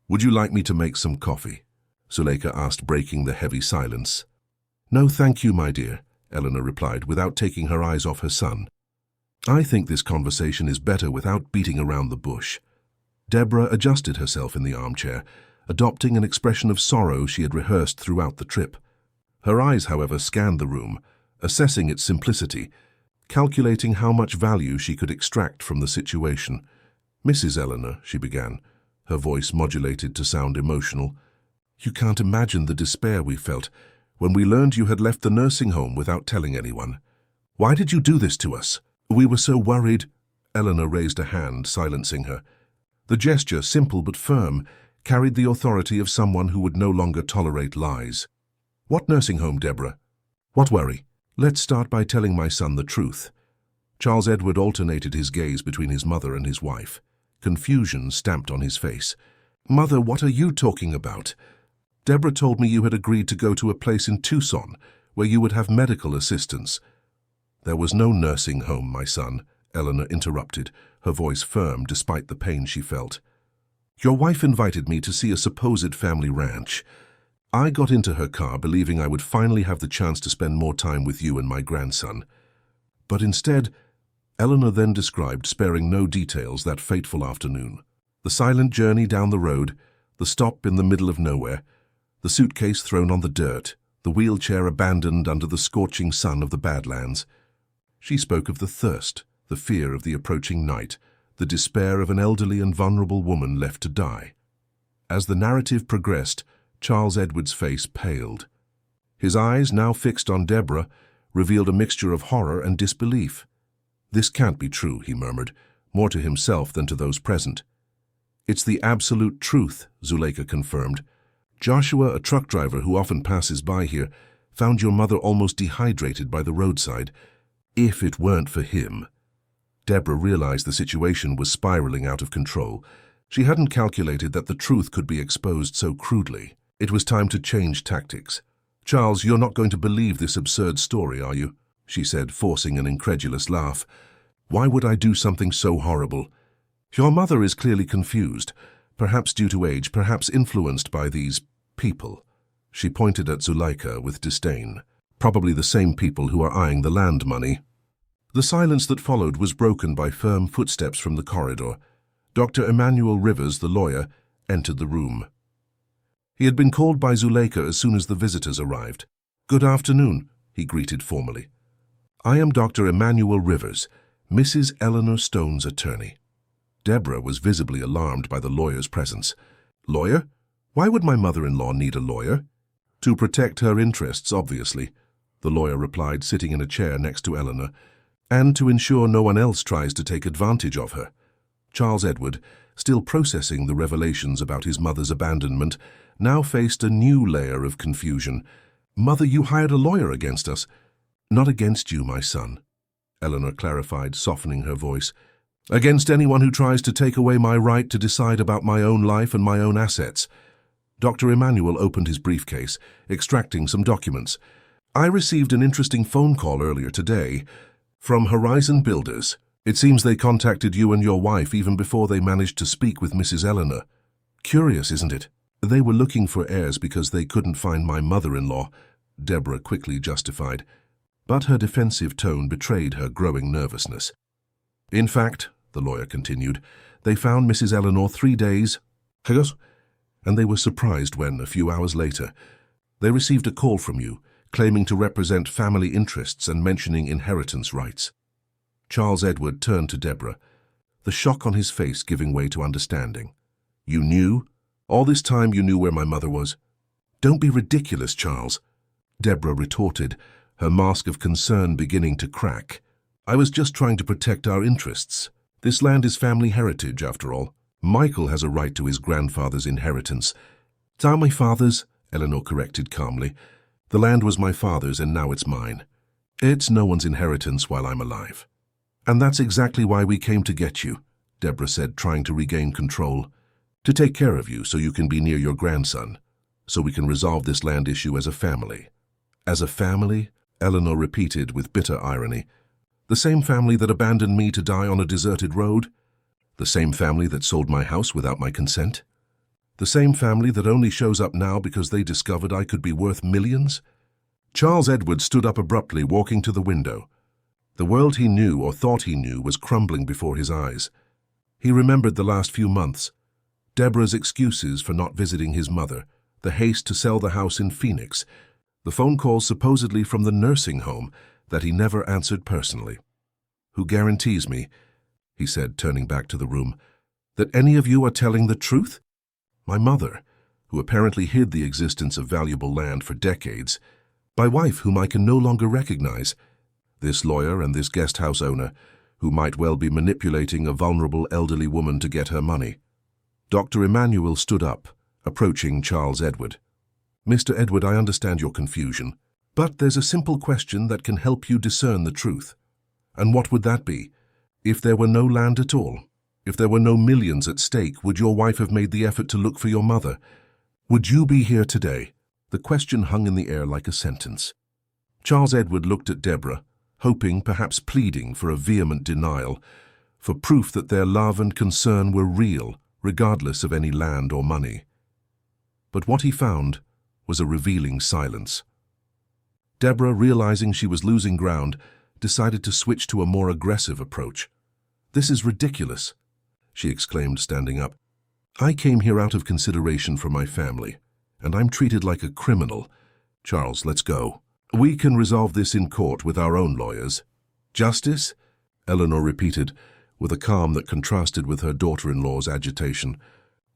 "Would you like me to make some coffee?" Zuleika asked, breaking the heavy silence. "No, thank you, my dear," Eleanor replied, without taking her eyes off her son. "I think this conversation is better without beating around the bush." Deborah adjusted herself in the armchair, adopting an expression of sorrow she had rehearsed throughout the trip. Her eyes, however, scanned the room, assessing its simplicity, calculating how much value she could extract from the situation. "Mrs. Eleanor," she began, her voice modulated to sound emotional, "you can't imagine the despair we felt when we learned you had left the nursing home without telling anyone. Why did you do this to us? We were so worried." Eleanor raised a hand, silencing her. The gesture, simple but firm, carried the authority of someone who would no longer tolerate lies. "What nursing home, Deborah? What worry? Let's start by telling my son the truth." Charles Edward alternated his gaze between his mother and his wife. Confusion stamped on his face. "Mother, what are you talking about? Deborah told me you had agreed to go to a place in Tucson where you would have medical assistance." "There was no nursing home, my son," Eleanor interrupted, her voice firm despite the pain she felt. "Your wife invited me to see a supposed family ranch. I got into her car believing I would finally have the chance to spend more time with you and my grandson. But instead," Eleanor then described, sparing no details, that fateful afternoon. The silent journey down the road, the stop in the middle of nowhere, the suitcase thrown on the dirt, the wheelchair abandoned under the scorching sun of the Badlands. She spoke of the thirst, the fear of the approaching night, the despair of an elderly and vulnerable woman left to die. As the narrative progressed, Charles Edward's face paled. His eyes, now fixed on Deborah, revealed a mixture of horror and disbelief. "This can't be true," he murmured, more to himself than to those present. "It's the absolute truth," Zuleika confirmed. "Joshua, a truck driver who often passes by here, found your mother almost dehydrated by the roadside. If it weren't for him." Deborah realized the situation was spiraling out of control. She hadn't calculated that the truth could be exposed so crudely. It was time to change tactics. "Charles, you're not going to believe this absurd story, are you?" she said, forcing an incredulous laugh. "Why would I do something so horrible? Your mother is clearly confused, perhaps due to age, perhaps influenced by these people." She pointed at Zuleika with disdain. "Probably the same people who are eyeing the land money." The silence that followed was broken by firm footsteps from the corridor. Dr. Emmanuel Rivers, the lawyer, entered the room. He had been called by Zuleika as soon as the visitors arrived. "Good afternoon," he greeted formally. "I am Dr. Emmanuel Rivers, Mrs. Eleanor Stone's attorney." Deborah was visibly alarmed by the lawyer's presence. "Lawyer? Why would my mother-in-law need a lawyer?" "To protect her interests, obviously," the lawyer replied, sitting in a chair next to Eleanor, "and to ensure no one else tries to take advantage of her." Charles Edward, still processing the revelations about his mother's abandonment, now faced a new layer of confusion. "Mother, you hired a lawyer against us." "Not against you, my son," Eleanor clarified, softening her voice. "Against anyone who tries to take away my right to decide about my own life and my own assets." Dr. Emmanuel opened his briefcase, extracting some documents. "I received an interesting phone call earlier today from Horizon Builders. It seems they contacted you and your wife even before they managed to speak with Mrs. Eleanor. Curious, isn't it? They were looking for heirs because they couldn't find my mother-in-law, Deborah quickly justified, but her defensive tone betrayed her growing nervousness. In fact, the lawyer continued, they found Mrs. Eleanor 3 days ago, and they were surprised when, a few hours later, they received a call from you, claiming to represent family interests and mentioning inheritance rights. Charles Edward turned to Deborah, the shock on his face giving way to understanding. You knew? All this time you knew where my mother was? Don't be ridiculous, Charles, Deborah retorted, her mask of concern beginning to crack. I was just trying to protect our interests. This land is family heritage, after all. Michael has a right to his grandfather's inheritance. It's not my father's, Eleanor corrected calmly. The land was my father's and now it's mine. It's no one's inheritance while I'm alive. And that's exactly why we came to get you, Deborah said, trying to regain control. To take care of you so you can be near your grandson, so we can resolve this land issue as a family. As a family? Eleanor repeated with bitter irony. The same family that abandoned me to die on a deserted road? The same family that sold my house without my consent? The same family that only shows up now because they discovered I could be worth millions? Charles Edward stood up abruptly, walking to the window. The world he knew or thought he knew was crumbling before his eyes. He remembered the last few months, Deborah's excuses for not visiting his mother, the haste to sell the house in Phoenix, the phone calls supposedly from the nursing home that he never answered personally. Who guarantees me, he said, turning back to the room, that any of you are telling the truth? My mother, who apparently hid the existence of valuable land for decades, my wife, whom I can no longer recognize, this lawyer and this guest house owner, who might well be manipulating a vulnerable elderly woman to get her money. Dr. Emmanuel stood up, approaching Charles Edward. Mr. Edward, I understand your confusion, but there's a simple question that can help you discern the truth. And what would that be? If there were no land at all, if there were no millions at stake, would your wife have made the effort to look for your mother? Would you be here today? The question hung in the air like a sentence. Charles Edward looked at Deborah, hoping, perhaps pleading, for a vehement denial, for proof that their love and concern were real, regardless of any land or money. But what he found was a revealing silence. Deborah, realizing she was losing ground, decided to switch to a more aggressive approach. This is ridiculous, she exclaimed, standing up. I came here out of consideration for my family, and I'm treated like a criminal. Charles, let's go. We can resolve this in court with our own lawyers. Justice? Eleanor repeated, with a calm that contrasted with her daughter-in-law's agitation.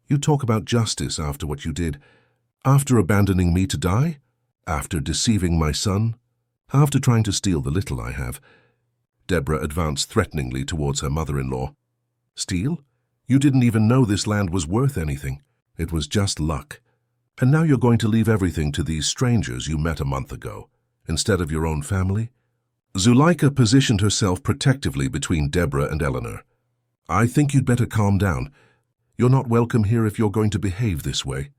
You talk about justice after what you did. After abandoning me to die? After deceiving my son? After trying to steal the little I have? Deborah advanced threateningly towards her mother-in-law. Steal? You didn't even know this land was worth anything. It was just luck. And now you're going to leave everything to these strangers you met a month ago, instead of your own family? Zuleika positioned herself protectively between Deborah and Eleanor. I think you'd better calm down. You're not welcome here if you're going to behave this way.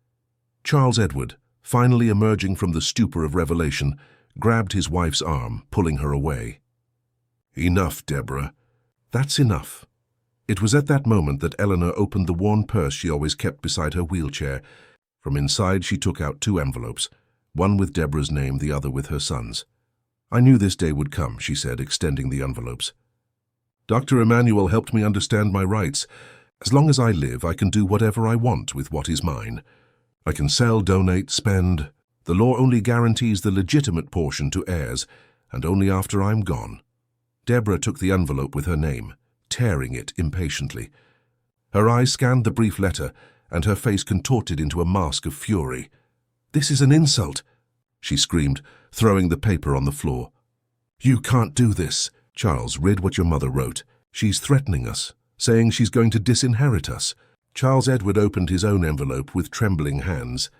Charles Edward, finally emerging from the stupor of revelation, grabbed his wife's arm, pulling her away. Enough, Deborah. That's enough. It was at that moment that Eleanor opened the worn purse she always kept beside her wheelchair. From inside she took out 2 envelopes, one with Deborah's name, the other with her son's. I knew this day would come, she said, extending the envelopes. Dr. Emmanuel helped me understand my rights. As long as I live, I can do whatever I want with what is mine. I can sell, donate, spend. The law only guarantees the legitimate portion to heirs, and only after I'm gone. Deborah took the envelope with her name, tearing it impatiently. Her eyes scanned the brief letter, and her face contorted into a mask of fury. This is an insult, she screamed, throwing the paper on the floor. You can't do this. Charles, read what your mother wrote. She's threatening us, saying she's going to disinherit us. Charles Edward opened his own envelope with trembling hands.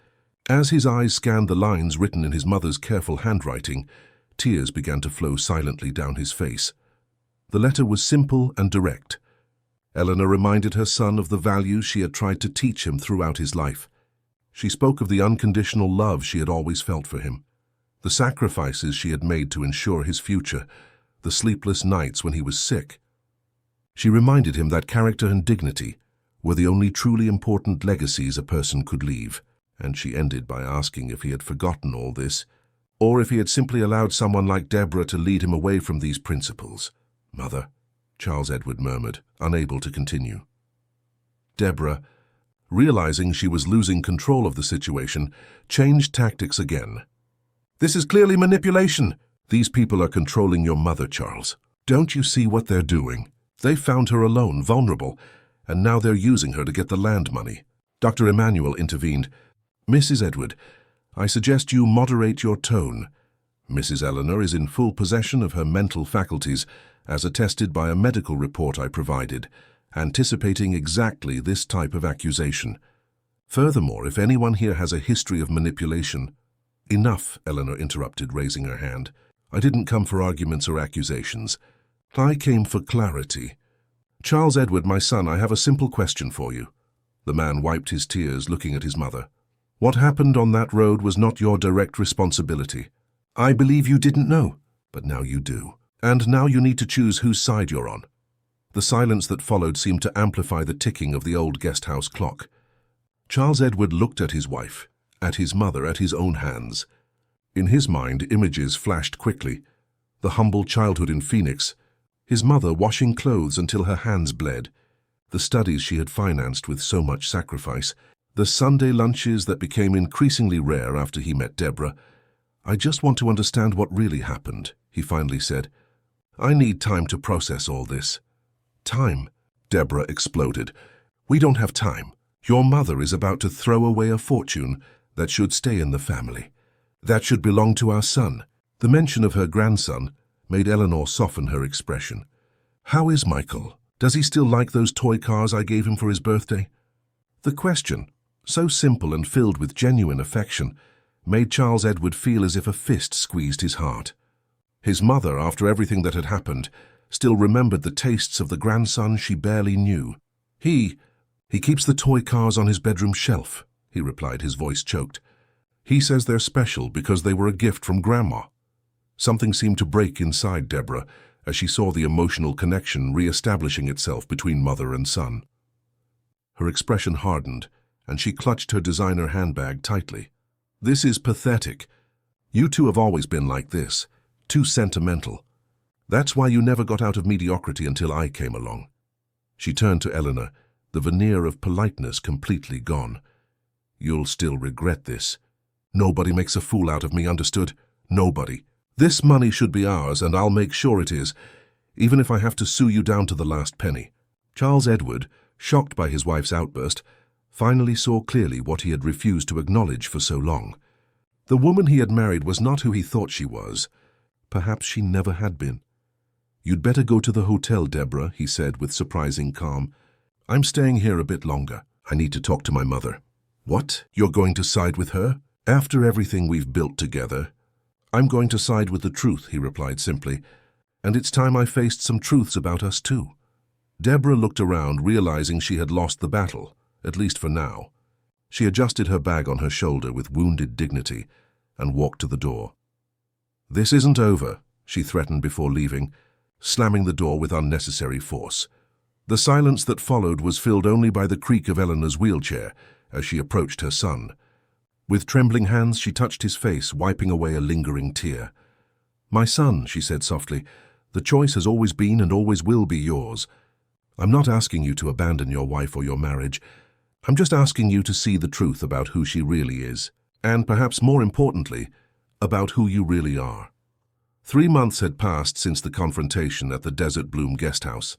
As his eyes scanned the lines written in his mother's careful handwriting, tears began to flow silently down his face. The letter was simple and direct. Eleanor reminded her son of the values she had tried to teach him throughout his life. She spoke of the unconditional love she had always felt for him, the sacrifices she had made to ensure his future, the sleepless nights when he was sick. She reminded him that character and dignity were the only truly important legacies a person could leave, and she ended by asking if he had forgotten all this, or if he had simply allowed someone like Deborah to lead him away from these principles. "Mother," Charles Edward murmured, unable to continue. Deborah, realizing she was losing control of the situation, changed tactics again. "This is clearly manipulation. These people are controlling your mother, Charles. Don't you see what they're doing? They found her alone, vulnerable, and now they're using her to get the land money." Dr. Emmanuel intervened. "Mrs. Edward, I suggest you moderate your tone. Mrs. Eleanor is in full possession of her mental faculties, as attested by a medical report I provided, anticipating exactly this type of accusation. Furthermore, if anyone here has a history of manipulation—" "Enough," Eleanor interrupted, raising her hand. "I didn't come for arguments or accusations. I came for clarity. Charles Edward, my son, I have a simple question for you." The man wiped his tears, looking at his mother. "What happened on that road was not your direct responsibility. I believe you didn't know, but now you do. And now you need to choose whose side you're on." The silence that followed seemed to amplify the ticking of the old guest-house clock. Charles Edward looked at his wife, at his mother, at his own hands. In his mind, images flashed quickly. The humble childhood in Phoenix, his mother washing clothes until her hands bled, the studies she had financed with so much sacrifice, the Sunday lunches that became increasingly rare after he met Deborah. "I just want to understand what really happened," he finally said. "I need time to process all this." "Time?" Deborah exploded. "We don't have time. Your mother is about to throw away a fortune that should stay in the family. That should belong to our son." The mention of her grandson made Eleanor soften her expression. "How is Michael? Does he still like those toy cars I gave him for his birthday?" The question, so simple and filled with genuine affection, made Charles Edward feel as if a fist squeezed his heart. His mother, after everything that had happened, still remembered the tastes of the grandson she barely knew. He keeps the toy cars on his bedroom shelf," he replied, his voice choked. "He says they're special because they were a gift from Grandma." Something seemed to break inside Deborah as she saw the emotional connection re-establishing itself between mother and son. Her expression hardened, and she clutched her designer handbag tightly. "This is pathetic. You two have always been like this, too sentimental. That's why you never got out of mediocrity until I came along." She turned to Eleanor, the veneer of politeness completely gone. "You'll still regret this. Nobody makes a fool out of me, understood? Nobody. This money should be ours, and I'll make sure it is, even if I have to sue you down to the last penny." Charles Edward, shocked by his wife's outburst, finally saw clearly what he had refused to acknowledge for so long. The woman he had married was not who he thought she was. Perhaps she never had been. "You'd better go to the hotel, Deborah," he said with surprising calm. "I'm staying here a bit longer. I need to talk to my mother." "What? You're going to side with her? After everything we've built together?" "I'm going to side with the truth," he replied simply. "And it's time I faced some truths about us too." Deborah looked around, realizing she had lost the battle, at least for now. She adjusted her bag on her shoulder with wounded dignity and walked to the door. "This isn't over," she threatened before leaving, slamming the door with unnecessary force. The silence that followed was filled only by the creak of Eleanor's wheelchair as she approached her son. With trembling hands, she touched his face, wiping away a lingering tear. "My son," she said softly, "the choice has always been and always will be yours. I'm not asking you to abandon your wife or your marriage. I'm just asking you to see the truth about who she really is, and perhaps more importantly, about who you really are." 3 months had passed since the confrontation at the Desert Bloom guest house.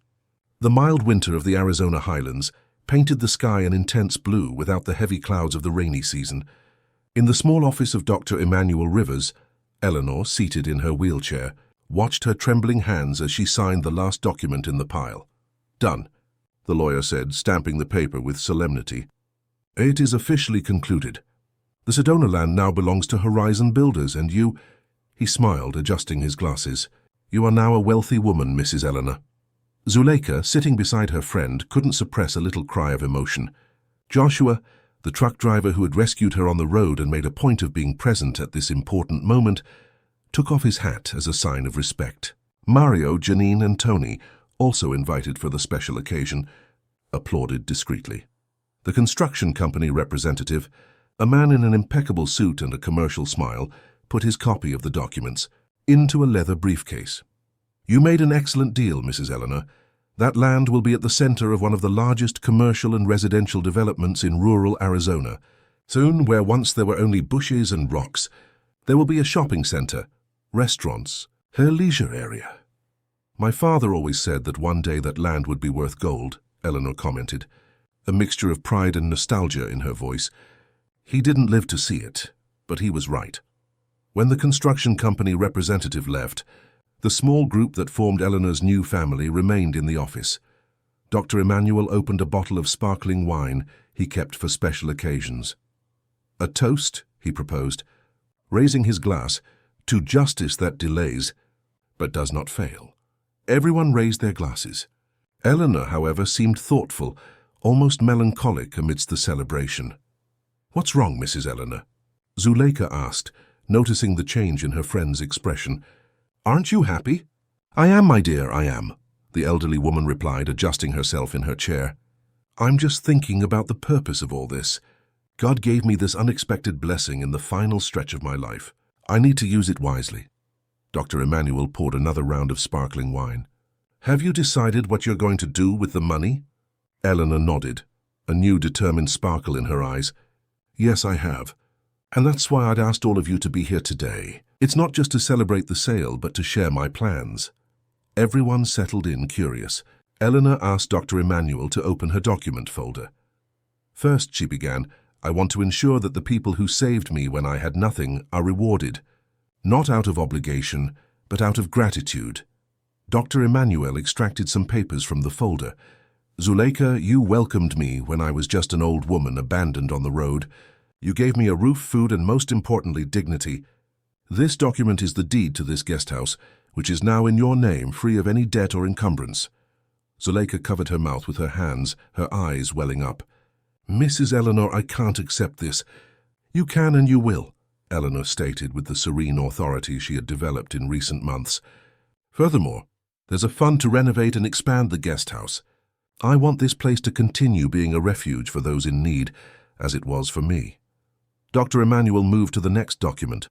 The mild winter of the Arizona highlands painted the sky an intense blue without the heavy clouds of the rainy season. In the small office of Dr. Emmanuel Rivers, Eleanor, seated in her wheelchair, watched her trembling hands as she signed the last document in the pile. "Done," the lawyer said, stamping the paper with solemnity. "It is officially concluded. The Sedona land now belongs to Horizon Builders, and you—" He smiled, adjusting his glasses. "You are now a wealthy woman, Mrs. Eleanor." Zuleika, sitting beside her friend, couldn't suppress a little cry of emotion. Joshua, the truck driver who had rescued her on the road and made a point of being present at this important moment, took off his hat as a sign of respect. Mario, Janine, and Tony also invited for the special occasion, applauded discreetly. The construction company representative, a man in an impeccable suit and a commercial smile, put his copy of the documents into a leather briefcase. "You made an excellent deal, Mrs. Eleanor. That land will be at the center of one of the largest commercial and residential developments in rural Arizona. Soon, where once there were only bushes and rocks, there will be a shopping center, restaurants, her leisure area." "My father always said that one day that land would be worth gold," Eleanor commented, a mixture of pride and nostalgia in her voice. "He didn't live to see it, but he was right." When the construction company representative left, the small group that formed Eleanor's new family remained in the office. Dr. Emmanuel opened a bottle of sparkling wine he kept for special occasions. "A toast," he proposed, raising his glass, "to justice that delays, but does not fail." Everyone raised their glasses. Eleanor, however, seemed thoughtful, almost melancholic amidst the celebration. "What's wrong, Mrs. Eleanor?" Zuleika asked, noticing the change in her friend's expression. "Aren't you happy?" "I am, my dear, I am," the elderly woman replied, adjusting herself in her chair. "I'm just thinking about the purpose of all this. God gave me this unexpected blessing in the final stretch of my life. I need to use it wisely." Dr. Emmanuel poured another round of sparkling wine. "Have you decided what you're going to do with the money?" Eleanor nodded, a new determined sparkle in her eyes. "Yes, I have. And that's why I'd asked all of you to be here today. It's not just to celebrate the sale, but to share my plans." Everyone settled in, curious. Eleanor asked Dr. Emmanuel to open her document folder. "First," she began, "I want to ensure that the people who saved me when I had nothing are rewarded. Not out of obligation, but out of gratitude." Dr. Emmanuel extracted some papers from the folder. "Zuleika, you welcomed me when I was just an old woman abandoned on the road. You gave me a roof, food, and most importantly, dignity. This document is the deed to this guest house, which is now in your name, free of any debt or encumbrance." Zuleika covered her mouth with her hands, her eyes welling up. "Mrs. Eleanor, I can't accept this." "You can and you will," Eleanor stated with the serene authority she had developed in recent months. "Furthermore, there's a fund to renovate and expand the guest house. I want this place to continue being a refuge for those in need, as it was for me." Dr. Emmanuel moved to the next document.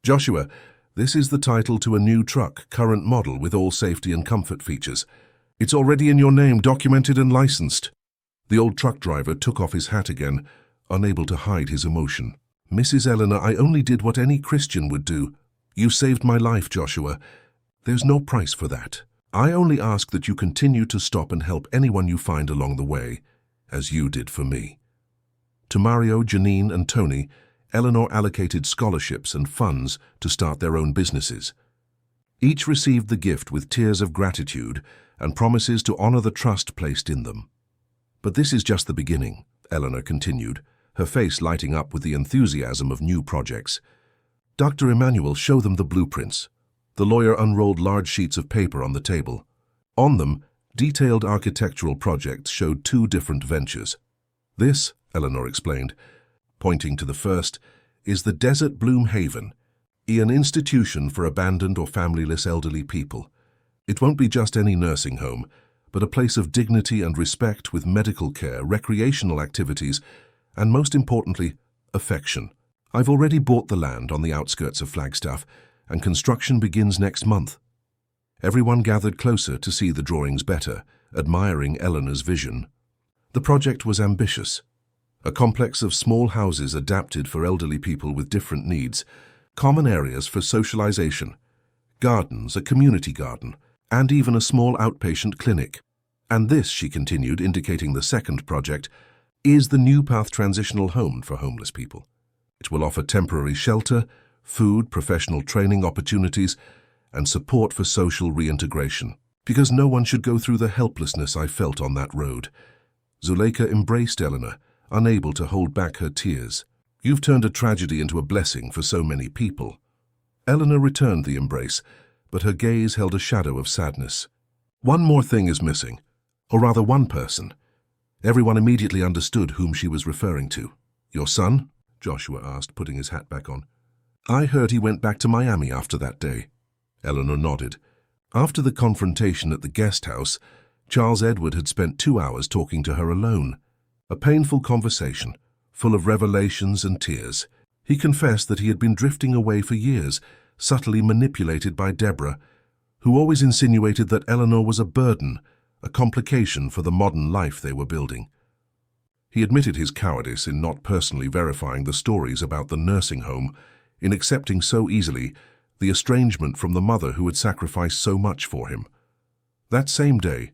"Joshua, this is the title to a new truck, current model, with all safety and comfort features. It's already in your name, documented and licensed." The old truck driver took off his hat again, unable to hide his emotion. "Mrs. Eleanor, I only did what any Christian would do. You saved my life, Joshua. There's no price for that. I only ask that you continue to stop and help anyone you find along the way, as you did for me." To Mario, Janine, and Tony, Eleanor allocated scholarships and funds to start their own businesses. Each received the gift with tears of gratitude and promises to honor the trust placed in them. "But this is just the beginning," Eleanor continued, her face lighting up with the enthusiasm of new projects. "Dr. Emmanuel, show them the blueprints." The lawyer unrolled large sheets of paper on the table. On them, detailed architectural projects showed 2 different ventures. "This," Eleanor explained, pointing to the first, "is the Desert Bloom Haven, an institution for abandoned or familyless elderly people. It won't be just any nursing home, but a place of dignity and respect with medical care, recreational activities, and most importantly, affection. I've already bought the land on the outskirts of Flagstaff, and construction begins next month." Everyone gathered closer to see the drawings better, admiring Eleanor's vision. The project was ambitious. A complex of small houses adapted for elderly people with different needs, common areas for socialization, gardens, a community garden, and even a small outpatient clinic. "And this," she continued, indicating the second project, "is the New Path Transitional Home for homeless people. It will offer temporary shelter, food, professional training opportunities, and support for social reintegration, because no one should go through the helplessness I felt on that road." Zuleika embraced Eleanor, unable to hold back her tears. "You've turned a tragedy into a blessing for so many people." Eleanor returned the embrace, but her gaze held a shadow of sadness. "One more thing is missing, or rather one person." Everyone immediately understood whom she was referring to. "Your son?" Joshua asked, putting his hat back on. "I heard he went back to Miami after that day." Eleanor nodded. After the confrontation at the guest house, Charles Edward had spent 2 hours talking to her alone. A painful conversation, full of revelations and tears. He confessed that he had been drifting away for years, subtly manipulated by Deborah, who always insinuated that Eleanor was a burden, a complication for the modern life they were building. He admitted his cowardice in not personally verifying the stories about the nursing home, in accepting so easily the estrangement from the mother who had sacrificed so much for him. That same day,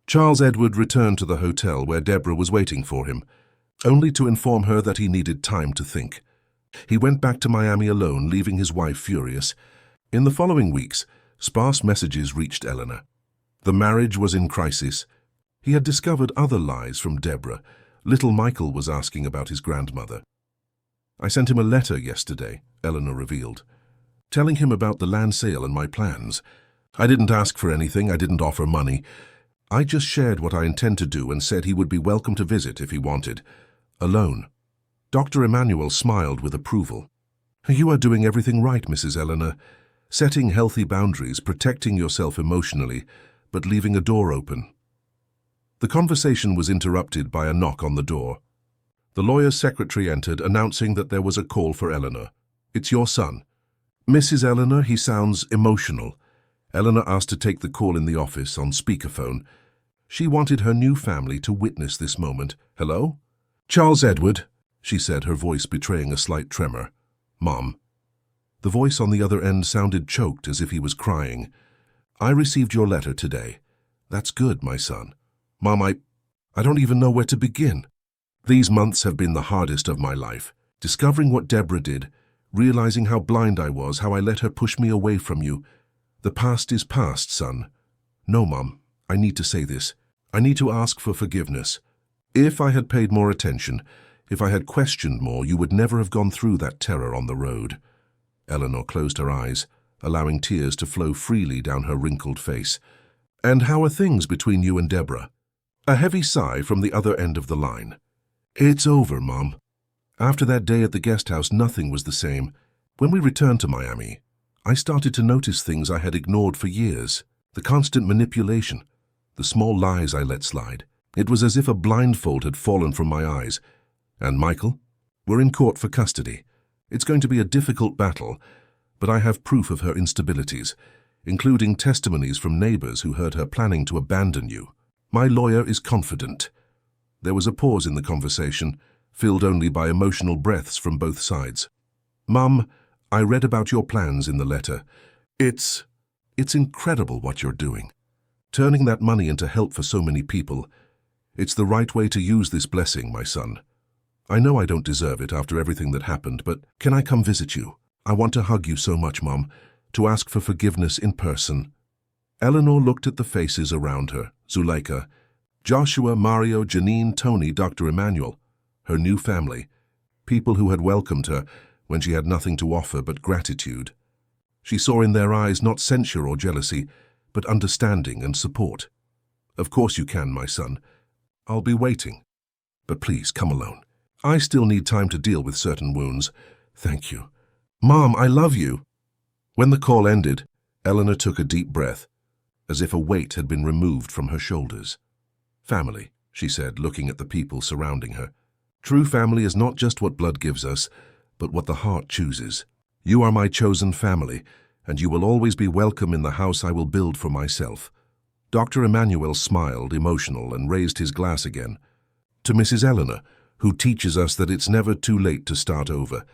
Charles Edward returned to the hotel where Deborah was waiting for him, only to inform her that he needed time to think. He went back to Miami alone, leaving his wife furious. In the following weeks, sparse messages reached Eleanor. The marriage was in crisis. He had discovered other lies from Deborah. Little Michael was asking about his grandmother. "I sent him a letter yesterday," Eleanor revealed, telling him about the land sale and my plans. "I didn't ask for anything, I didn't offer money. I just shared what I intend to do and said he would be welcome to visit if he wanted. Alone." Dr. Emmanuel smiled with approval. "You are doing everything right, Mrs. Eleanor. Setting healthy boundaries, protecting yourself emotionally, but leaving a door open." The conversation was interrupted by a knock on the door. The lawyer's secretary entered, announcing that there was a call for Eleanor. "It's your son." "Mrs. Eleanor, he sounds emotional." Eleanor asked to take the call in the office on speakerphone. She wanted her new family to witness this moment. "Hello?" "Charles Edward," she said, her voice betraying a slight tremor. "Mom." The voice on the other end sounded choked, as if he was crying. "I received your letter today." "That's good, my son." "Mom, I don't even know where to begin. These months have been the hardest of my life. Discovering what Deborah did, realizing how blind I was, how I let her push me away from you. The past is past, son." "No, Mom, I need to say this. I need to ask for forgiveness. If I had paid more attention, if I had questioned more, you would never have gone through that terror on the road." Eleanor closed her eyes, allowing tears to flow freely down her wrinkled face. "And how are things between you and Deborah?" A heavy sigh from the other end of the line. "It's over, Mom. After that day at the guest house, nothing was the same. When we returned to Miami, I started to notice things I had ignored for years. The constant manipulation, the small lies I let slide. It was as if a blindfold had fallen from my eyes. And Michael? We're in court for custody. It's going to be a difficult battle, but I have proof of her instabilities, including testimonies from neighbors who heard her planning to abandon you. My lawyer is confident." There was a pause in the conversation, filled only by emotional breaths from both sides. "Mom, I read about your plans in the letter. It's incredible what you're doing. Turning that money into help for so many people. It's the right way to use this blessing, my son. I know I don't deserve it after everything that happened, but can I come visit you? I want to hug you so much, Mom, to ask for forgiveness in person." Eleanor looked at the faces around her. Zuleika, Joshua, Mario, Janine, Tony, Dr. Emmanuel, her new family, people who had welcomed her when she had nothing to offer but gratitude. She saw in their eyes not censure or jealousy, but understanding and support. "Of course you can, my son. I'll be waiting. But please, come alone. I still need time to deal with certain wounds. Thank you. Mom, I love you." When the call ended, Eleanor took a deep breath, as if a weight had been removed from her shoulders. "Family," she said, looking at the people surrounding her. "True family is not just what blood gives us, but what the heart chooses. You are my chosen family, and you will always be welcome in the house I will build for myself." Dr. Emmanuel smiled, emotional, and raised his glass again. "To Mrs. Eleanor, who teaches us that it's never too late to start over,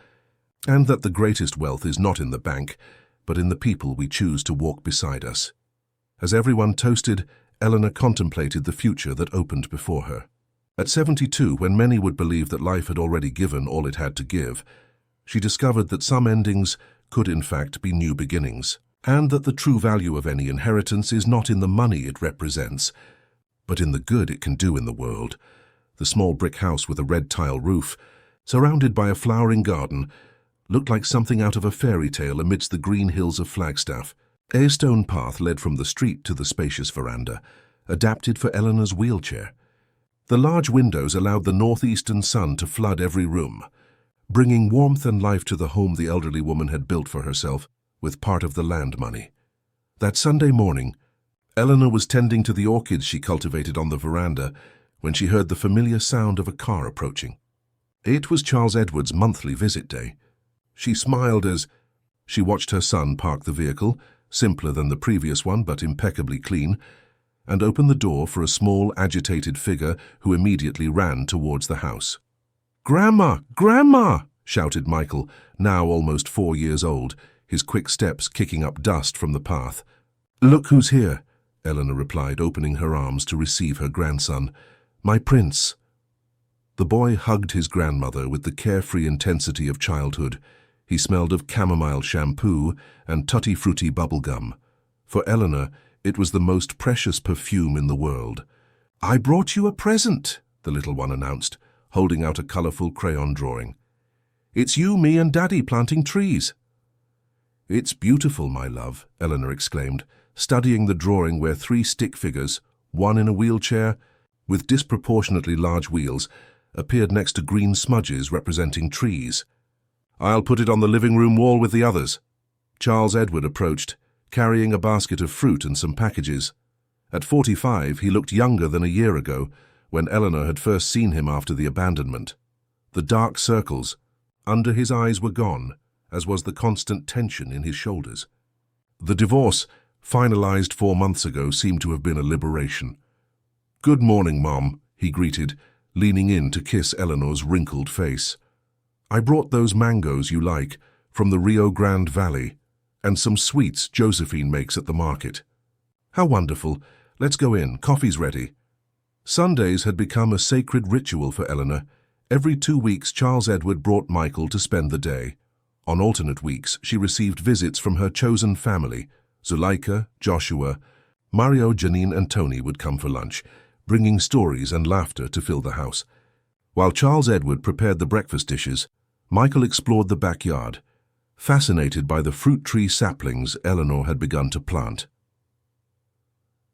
and that the greatest wealth is not in the bank, but in the people we choose to walk beside us." As everyone toasted, Eleanor contemplated the future that opened before her. At 72, when many would believe that life had already given all it had to give, she discovered that some endings could in fact be new beginnings, and that the true value of any inheritance is not in the money it represents, but in the good it can do in the world. The small brick house with a red tile roof, surrounded by a flowering garden, looked like something out of a fairy tale amidst the green hills of Flagstaff. A stone path led from the street to the spacious veranda, adapted for Eleanor's wheelchair. The large windows allowed the northeastern sun to flood every room, bringing warmth and life to the home the elderly woman had built for herself with part of the land money. That Sunday morning, Eleanor was tending to the orchids she cultivated on the veranda when she heard the familiar sound of a car approaching. It was Charles Edward's monthly visit day. She smiled as she watched her son park the vehicle, simpler than the previous one but impeccably clean, and open the door for a small, agitated figure who immediately ran towards the house. "Grandma! Grandma!" shouted Michael, now almost 4 years old, his quick steps kicking up dust from the path. "Look who's here," Eleanor replied, opening her arms to receive her grandson. "My prince." The boy hugged his grandmother with the carefree intensity of childhood. He smelled of chamomile shampoo and tutti-frutti bubblegum. For Eleanor, it was the most precious perfume in the world. "I brought you a present," the little one announced, holding out a colorful crayon drawing. "It's you, me, and Daddy planting trees." "It's beautiful, my love," Eleanor exclaimed, studying the drawing where 3 stick figures, one in a wheelchair, with disproportionately large wheels, appeared next to green smudges representing trees. "I'll put it on the living room wall with the others." Charles Edward approached, carrying a basket of fruit and some packages. At 45, he looked younger than a year ago, when Eleanor had first seen him after the abandonment. The dark circles under his eyes were gone, as was the constant tension in his shoulders. The divorce, finalized 4 months ago, seemed to have been a liberation. "Good morning, Mom," he greeted, leaning in to kiss Eleanor's wrinkled face. "I brought those mangoes you like from the Rio Grande Valley, and some sweets Josephine makes at the market." "How wonderful. Let's go in. Coffee's ready." Sundays had become a sacred ritual for Eleanor. Every 2 weeks, Charles Edward brought Michael to spend the day. On alternate weeks, she received visits from her chosen family. Zuleika, Joshua, Mario, Janine, and Tony would come for lunch, bringing stories and laughter to fill the house. While Charles Edward prepared the breakfast dishes, Michael explored the backyard, fascinated by the fruit tree saplings Eleanor had begun to plant.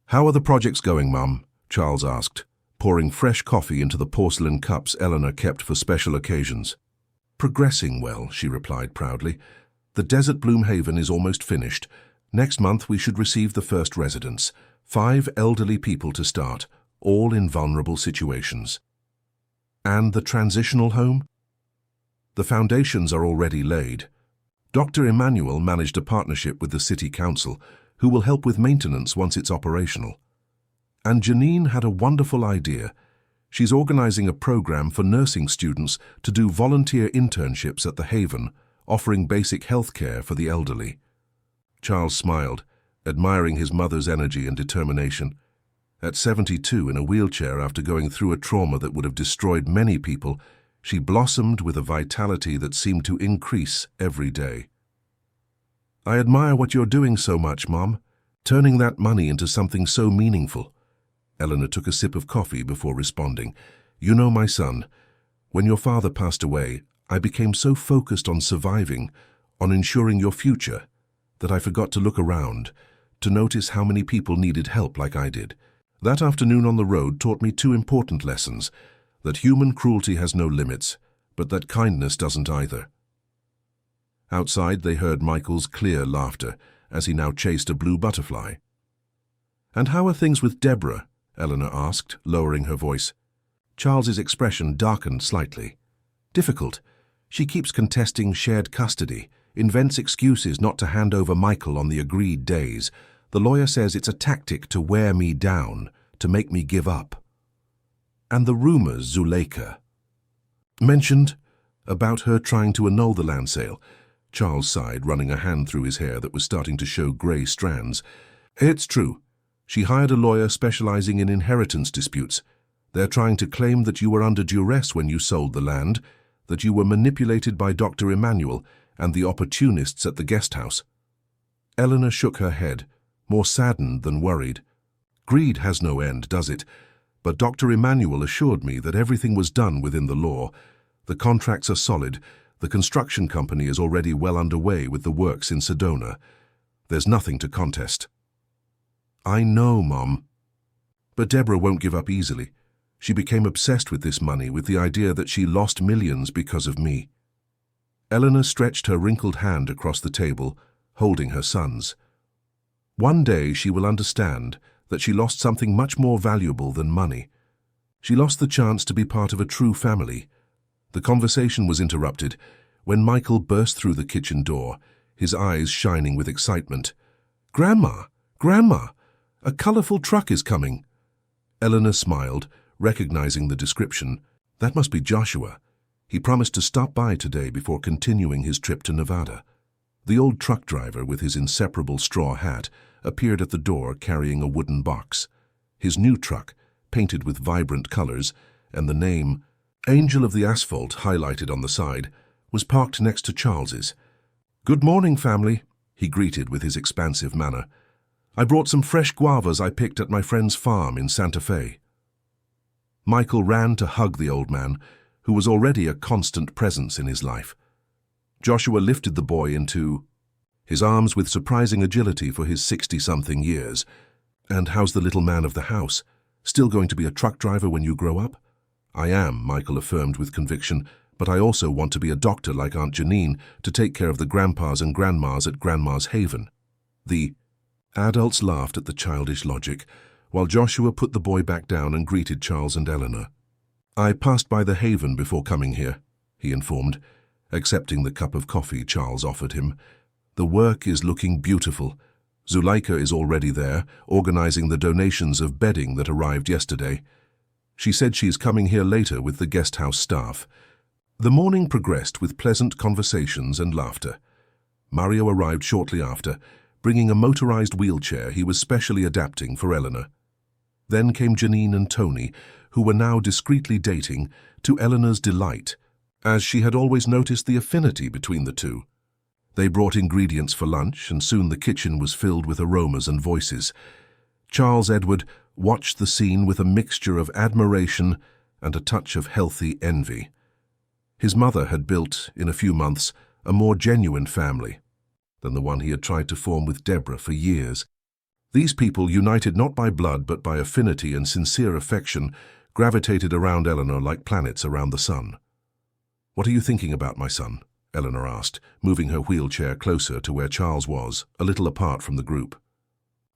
"How are the projects going, Mum?" Charles asked, pouring fresh coffee into the porcelain cups Eleanor kept for special occasions. "Progressing well," she replied proudly. "The Desert Bloom Haven is almost finished. Next month we should receive the first residents, 5 elderly people to start, all in vulnerable situations." "And the transitional home?" "The foundations are already laid. Dr. Emmanuel managed a partnership with the City Council, who will help with maintenance once it's operational. And Janine had a wonderful idea. She's organizing a program for nursing students to do volunteer internships at the Haven, offering basic health care for the elderly." Charles smiled, admiring his mother's energy and determination. At 72, in a wheelchair after going through a trauma that would have destroyed many people, she blossomed with a vitality that seemed to increase every day. "I admire what you're doing so much, Mom, turning that money into something so meaningful." Eleanor took a sip of coffee before responding. "You know, my son, when your father passed away, I became so focused on surviving, on ensuring your future, that I forgot to look around, to notice how many people needed help like I did. That afternoon on the road taught me 2 important lessons: that human cruelty has no limits, but that kindness doesn't either." Outside, they heard Michael's clear laughter as he now chased a blue butterfly. "And how are things with Deborah?" Eleanor asked, lowering her voice. Charles's expression darkened slightly. "Difficult. She keeps contesting shared custody, invents excuses not to hand over Michael on the agreed days. The lawyer says it's a tactic to wear me down, to make me give up." "And the rumors Zuleika mentioned about her trying to annul the land sale?" Charles sighed, running a hand through his hair that was starting to show grey strands. "It's true. She hired a lawyer specializing in inheritance disputes. They're trying to claim that you were under duress when you sold the land, that you were manipulated by Dr. Emmanuel and the opportunists at the guest house." Eleanor shook her head, more saddened than worried. "Greed has no end, does it? But Dr. Emmanuel assured me that everything was done within the law. The contracts are solid. The construction company is already well underway with the works in Sedona. There's nothing to contest." "I know, Mom. But Deborah won't give up easily. She became obsessed with this money, with the idea that she lost millions because of me." Eleanor stretched her wrinkled hand across the table, holding her son's. One day she will understand that she lost something much more valuable than money. She lost the chance to be part of a true family. The conversation was interrupted when Michael burst through the kitchen door, his eyes shining with excitement. "Grandma! Grandma! A colorful truck is coming!" Eleanor smiled, recognizing the description. That must be Joshua. He promised to stop by today before continuing his trip to Nevada. The old truck driver, with his inseparable straw hat, appeared at the door carrying a wooden box. His new truck, painted with vibrant colors, and the name Angel of the Asphalt highlighted on the side, was parked next to Charles's. "Good morning, family," he greeted with his expansive manner. "I brought some fresh guavas I picked at my friend's farm in Santa Fe." Michael ran to hug the old man, who was already a constant presence in his life. Joshua lifted the boy into his arms with surprising agility for his 60-something years. "And how's the little man of the house? Still going to be a truck driver when you grow up?" "I am," Michael affirmed with conviction, "but I also want to be a doctor like Aunt Janine to take care of the grandpas and grandmas at Grandma's Haven." The adults laughed at the childish logic, while Joshua put the boy back down and greeted Charles and Eleanor. "I passed by the Haven before coming here," he informed, accepting the cup of coffee Charles offered him. "The work is looking beautiful. Zuleika is already there, organizing the donations of bedding that arrived yesterday. She said she's coming here later with the guest house staff." The morning progressed with pleasant conversations and laughter. Mario arrived shortly after, bringing a motorized wheelchair he was specially adapting for Eleanor. Then came Janine and Tony, who were now discreetly dating, to Eleanor's delight, as she had always noticed the affinity between the two. They brought ingredients for lunch, and soon the kitchen was filled with aromas and voices. Charles Edward watched the scene with a mixture of admiration and a touch of healthy envy. His mother had built, in a few months, a more genuine family than the one he had tried to form with Deborah for years. These people, united not by blood but by affinity and sincere affection, gravitated around Eleanor like planets around the sun. "What are you thinking about, my son?" Eleanor asked, moving her wheelchair closer to where Charles was, a little apart from the group.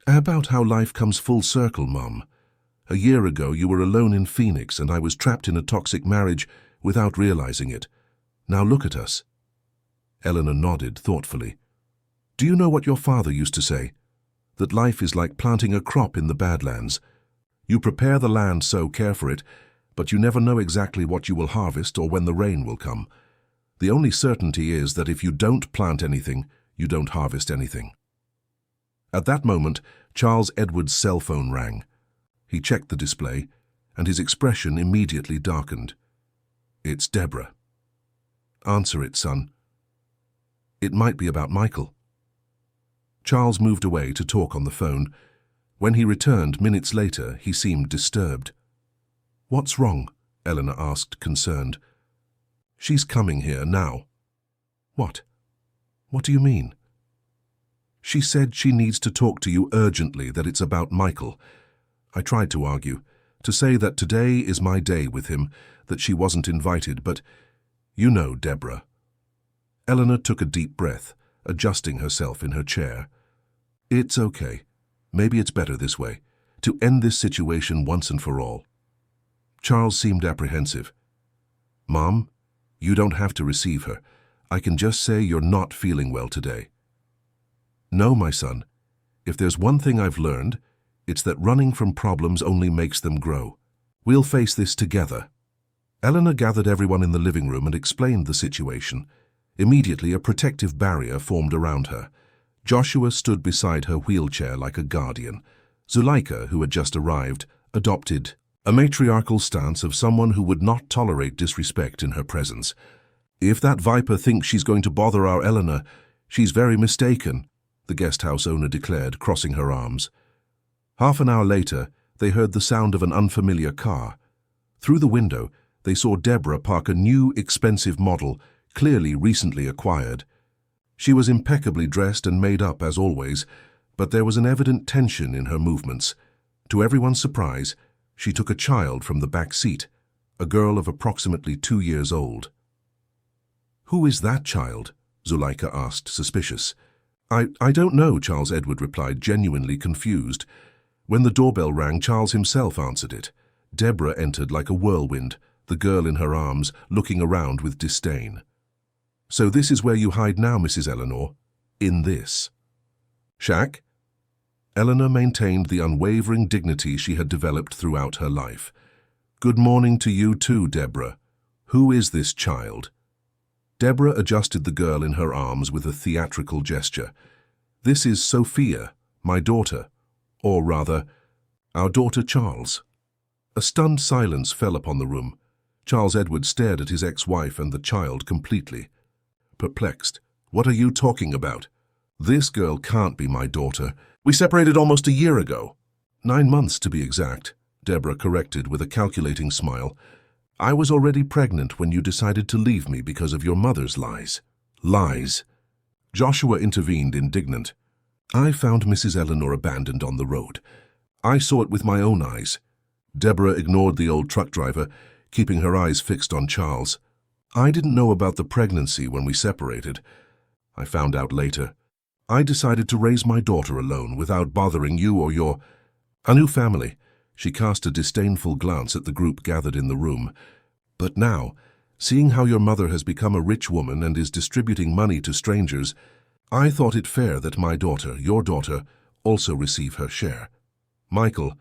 "About how life comes full circle, Mom. A year ago you were alone in Phoenix and I was trapped in a toxic marriage without realizing it. Now look at us." Eleanor nodded thoughtfully. "Do you know what your father used to say? That life is like planting a crop in the Badlands. You prepare the land, care for it, but you never know exactly what you will harvest or when the rain will come. The only certainty is that if you don't plant anything, you don't harvest anything." At that moment, Charles Edward's cell phone rang. He checked the display, and his expression immediately darkened. "It's Deborah." "Answer it, son." "It might be about Michael." Charles moved away to talk on the phone. When he returned minutes later, he seemed disturbed. "What's wrong?" Eleanor asked, concerned. "She's coming here now." "What? What do you mean?" "She said she needs to talk to you urgently, that it's about Michael." I tried to argue, to say that today is my day with him, that she wasn't invited, but you know, Deborah. Eleanor took a deep breath, adjusting herself in her chair. "It's okay. Maybe it's better this way, to end this situation once and for all." Charles seemed apprehensive. "Mom, you don't have to receive her. I can just say you're not feeling well today." "No, my son. If there's one thing I've learned, it's that running from problems only makes them grow. We'll face this together." Eleanor gathered everyone in the living room and explained the situation. Immediately, a protective barrier formed around her. Joshua stood beside her wheelchair like a guardian. Zuleika, who had just arrived, adopted a matriarchal stance of someone who would not tolerate disrespect in her presence. "If that viper thinks she's going to bother our Eleanor, she's very mistaken," the guest house owner declared, crossing her arms. Half an hour later, they heard the sound of an unfamiliar car. Through the window, they saw Deborah park a new, expensive model, clearly recently acquired. She was impeccably dressed and made up as always, but there was an evident tension in her movements. To everyone's surprise, she took a child from the back seat, a girl of approximately 2 years old. "Who is that child?" Zuleika asked, suspicious. I don't know, Charles Edward replied, genuinely confused. When the doorbell rang, Charles himself answered it. Deborah entered like a whirlwind, the girl in her arms, looking around with disdain. So this is where you hide now, Mrs. Eleanor? In this shack? Eleanor maintained the unwavering dignity she had developed throughout her life. Good morning to you too, Deborah. Who is this child? Deborah adjusted the girl in her arms with a theatrical gesture. This is Sophia, my daughter, or rather, our daughter Charles. A stunned silence fell upon the room. Charles Edward stared at his ex-wife and the child completely. Perplexed. What are you talking about? This girl can't be my daughter. We separated almost a year ago. 9 months to be exact, Deborah corrected with a calculating smile. I was already pregnant when you decided to leave me because of your mother's lies. Lies. Joshua intervened, indignant. I found Mrs. Eleanor abandoned on the road. I saw it with my own eyes. Deborah ignored the old truck driver, keeping her eyes fixed on Charles. I didn't know about the pregnancy when we separated. I found out later. I decided to raise my daughter alone without bothering you or your... A new family. She cast a disdainful glance at the group gathered in the room. But now, seeing how your mother has become a rich woman and is distributing money to strangers, I thought it fair that my daughter, your daughter, also receive her share. Michael,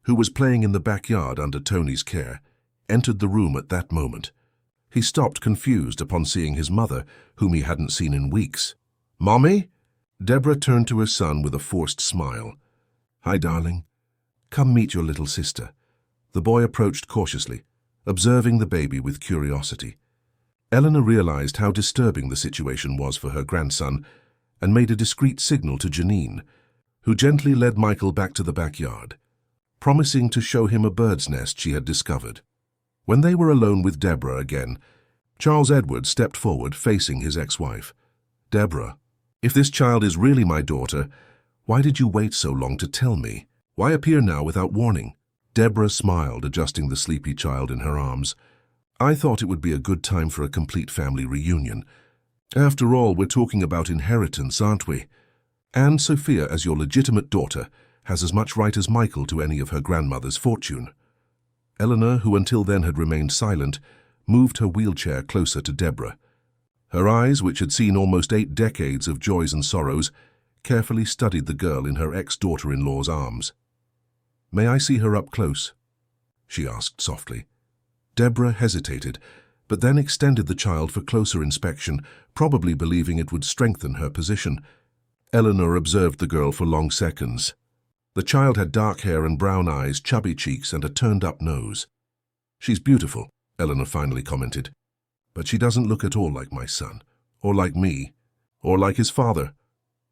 who was playing in the backyard under Tony's care, entered the room at that moment. He stopped confused upon seeing his mother, whom he hadn't seen in weeks. Mommy? Deborah turned to her son with a forced smile. Hi, darling. Come meet your little sister. The boy approached cautiously, observing the baby with curiosity. Eleanor realized how disturbing the situation was for her grandson and made a discreet signal to Janine, who gently led Michael back to the backyard, promising to show him a bird's nest she had discovered. When they were alone with Deborah again, Charles Edward stepped forward, facing his ex-wife. Deborah, if this child is really my daughter, why did you wait so long to tell me? Why appear now without warning? Deborah smiled, adjusting the sleepy child in her arms. I thought it would be a good time for a complete family reunion. After all, we're talking about inheritance, aren't we? And Sophia, as your legitimate daughter, has as much right as Michael to any of her grandmother's fortune. Eleanor, who until then had remained silent, moved her wheelchair closer to Deborah. Her eyes, which had seen almost 8 decades of joys and sorrows, carefully studied the girl in her ex-daughter-in-law's arms. May I see her up close? She asked softly. Deborah hesitated, but then extended the child for closer inspection, probably believing it would strengthen her position. Eleanor observed the girl for long seconds. The child had dark hair and brown eyes, chubby cheeks, and a turned-up nose. She's beautiful, Eleanor finally commented. But she doesn't look at all like my son, or like me, or like his father.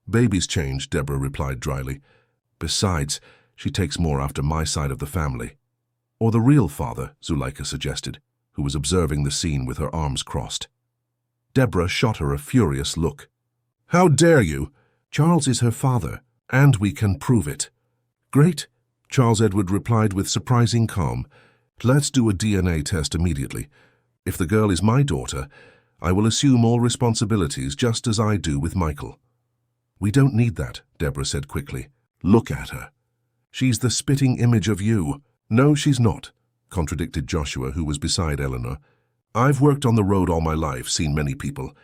Babies change, Deborah replied dryly. Besides, she takes more after my side of the family. Or the real father, Zuleika suggested, who was observing the scene with her arms crossed. Deborah shot her a furious look. How dare you? Charles is her father, and we can prove it. Great, Charles Edward replied with surprising calm. Let's do a DNA test immediately. If the girl is my daughter, I will assume all responsibilities just as I do with Michael. We don't need that, Deborah said quickly. Look at her. She's the spitting image of you. No, she's not, contradicted Joshua, who was beside Eleanor. I've worked on the road all my life, seen many people.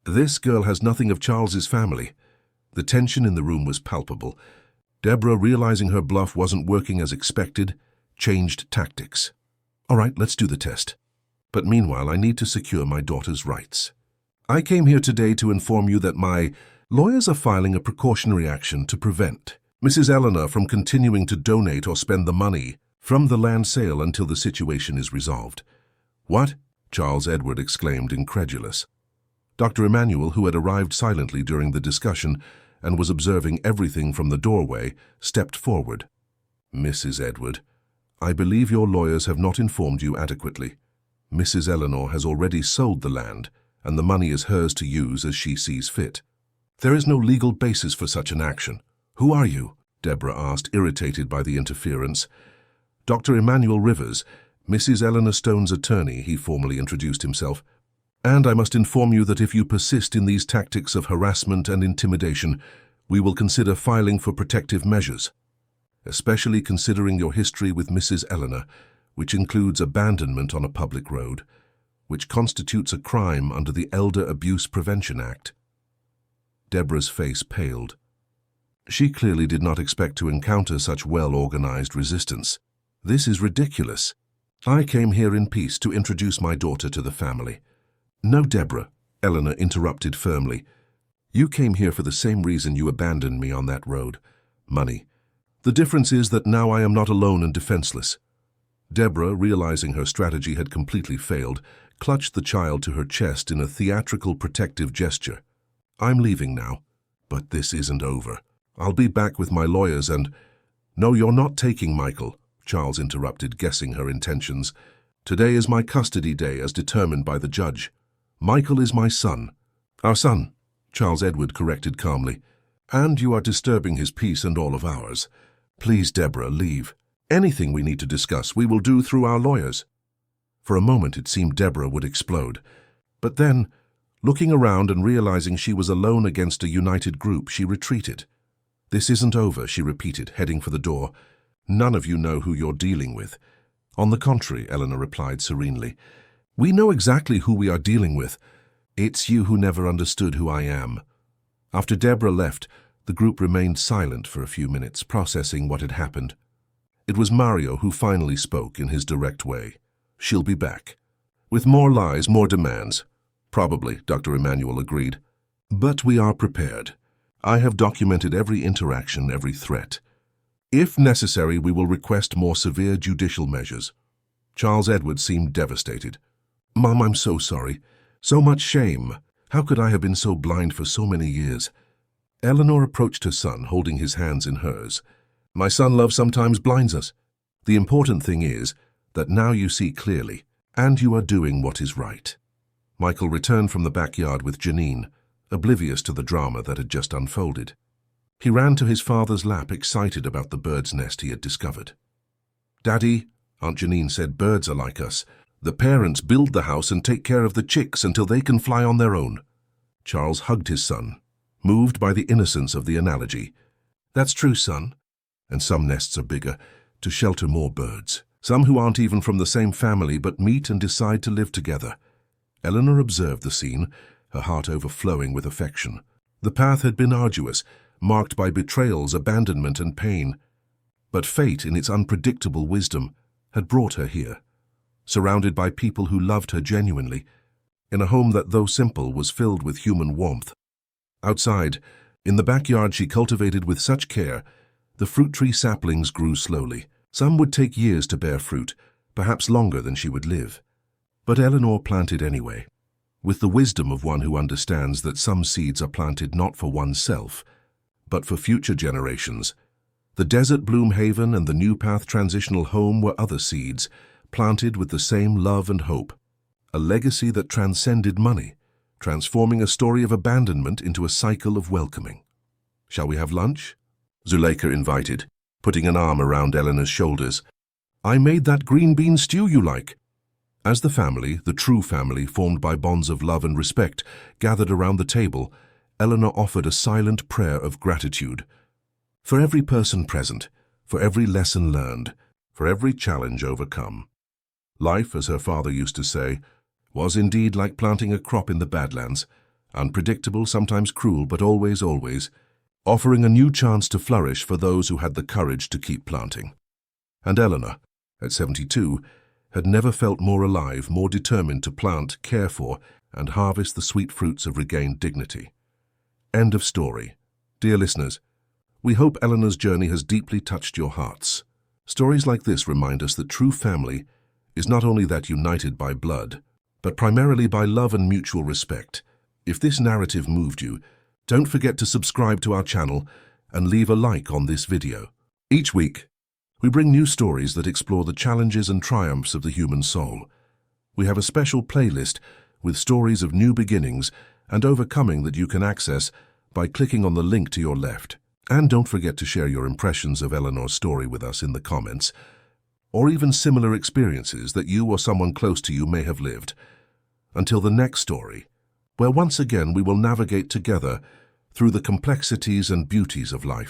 This girl has nothing of Charles's family. The tension in the room was palpable. Deborah, realizing her bluff wasn't working as expected, changed tactics. All right, let's do the test. But meanwhile, I need to secure my daughter's rights. I came here today to inform you that my lawyers are filing a precautionary action to prevent Mrs. Eleanor from continuing to donate or spend the money from the land sale until the situation is resolved. What? Charles Edward exclaimed, incredulous. Dr. Emmanuel, who had arrived silently during the discussion and was observing everything from the doorway, stepped forward. Mrs. Edward, I believe your lawyers have not informed you adequately. Mrs. Eleanor has already sold the land, and the money is hers to use as she sees fit. There is no legal basis for such an action. Who are you? Deborah asked, irritated by the interference. Dr. Emmanuel Rivers, Mrs. Eleanor Stone's attorney, he formally introduced himself. And I must inform you that if you persist in these tactics of harassment and intimidation, we will consider filing for protective measures, especially considering your history with Mrs. Eleanor, which includes abandonment on a public road, which constitutes a crime under the Elder Abuse Prevention Act. Deborah's face paled. She clearly did not expect to encounter such well-organized resistance. This is ridiculous. I came here in peace to introduce my daughter to the family. No, Deborah, Eleanor interrupted firmly. You came here for the same reason you abandoned me on that road. Money. The difference is that now I am not alone and defenseless. Deborah, realizing her strategy had completely failed, clutched the child to her chest in a theatrical protective gesture. I'm leaving now, but this isn't over. I'll be back with my lawyers and— No, you're not taking Michael, Charles interrupted, guessing her intentions. Today is my custody day as determined by the judge. Michael is my son. Our son, Charles Edward corrected calmly. And you are disturbing his peace and all of ours. Please, Deborah, leave. Anything we need to discuss we will do through our lawyers. For a moment it seemed Deborah would explode. But then, looking around and realizing she was alone against a united group, she retreated. This isn't over, she repeated, heading for the door. None of you know who you're dealing with. On the contrary, Eleanor replied serenely. We know exactly who we are dealing with. It's you who never understood who I am. After Deborah left, the group remained silent for a few minutes, processing what had happened. It was Mario who finally spoke in his direct way. She'll be back. With more lies, more demands. Probably, Dr. Emanuel agreed. But we are prepared. I have documented every interaction, every threat. If necessary, we will request more severe judicial measures. Charles Edward seemed devastated. Mom, I'm so sorry. So much shame. How could I have been so blind for so many years? Eleanor approached her son, holding his hands in hers. My son, love sometimes blinds us. The important thing is that now you see clearly, and you are doing what is right. Michael returned from the backyard with Janine, oblivious to the drama that had just unfolded. He ran to his father's lap, excited about the bird's nest he had discovered. Daddy, Aunt Janine said, birds are like us. The parents build the house and take care of the chicks until they can fly on their own. Charles hugged his son, moved by the innocence of the analogy. That's true, son. And some nests are bigger, to shelter more birds. Some who aren't even from the same family but meet and decide to live together. Eleanor observed the scene, her heart overflowing with affection. The path had been arduous, marked by betrayals, abandonment, and pain. But fate, in its unpredictable wisdom, had brought her here, surrounded by people who loved her genuinely, in a home that, though simple, was filled with human warmth. Outside, in the backyard she cultivated with such care, the fruit tree saplings grew slowly. Some would take years to bear fruit, perhaps longer than she would live. But Eleanor planted anyway, with the wisdom of one who understands that some seeds are planted not for oneself, but for future generations. The Desert Bloom Haven and the New Path Transitional Home were other seeds, planted with the same love and hope, a legacy that transcended money, transforming a story of abandonment into a cycle of welcoming. Shall we have lunch? Zuleika invited, putting an arm around Eleanor's shoulders. I made that green bean stew you like. As the family, the true family formed by bonds of love and respect, gathered around the table, Eleanor offered a silent prayer of gratitude. For every person present, for every lesson learned, for every challenge overcome. Life, as her father used to say, was indeed like planting a crop in the Badlands, unpredictable, sometimes cruel, but always, offering a new chance to flourish for those who had the courage to keep planting. And Eleanor, at 72, had never felt more alive, more determined to plant, care for, and harvest the sweet fruits of regained dignity. End of story. Dear listeners, we hope Eleanor's journey has deeply touched your hearts. Stories like this remind us that true family is not only that united by blood, but primarily by love and mutual respect. If this narrative moved you, don't forget to subscribe to our channel and leave a like on this video. Each week, we bring new stories that explore the challenges and triumphs of the human soul. We have a special playlist with stories of new beginnings and overcoming that you can access by clicking on the link to your left. And don't forget to share your impressions of Eleanor's story with us in the comments, or even similar experiences that you or someone close to you may have lived. Until the next story, where once again we will navigate together through the complexities and beauties of life.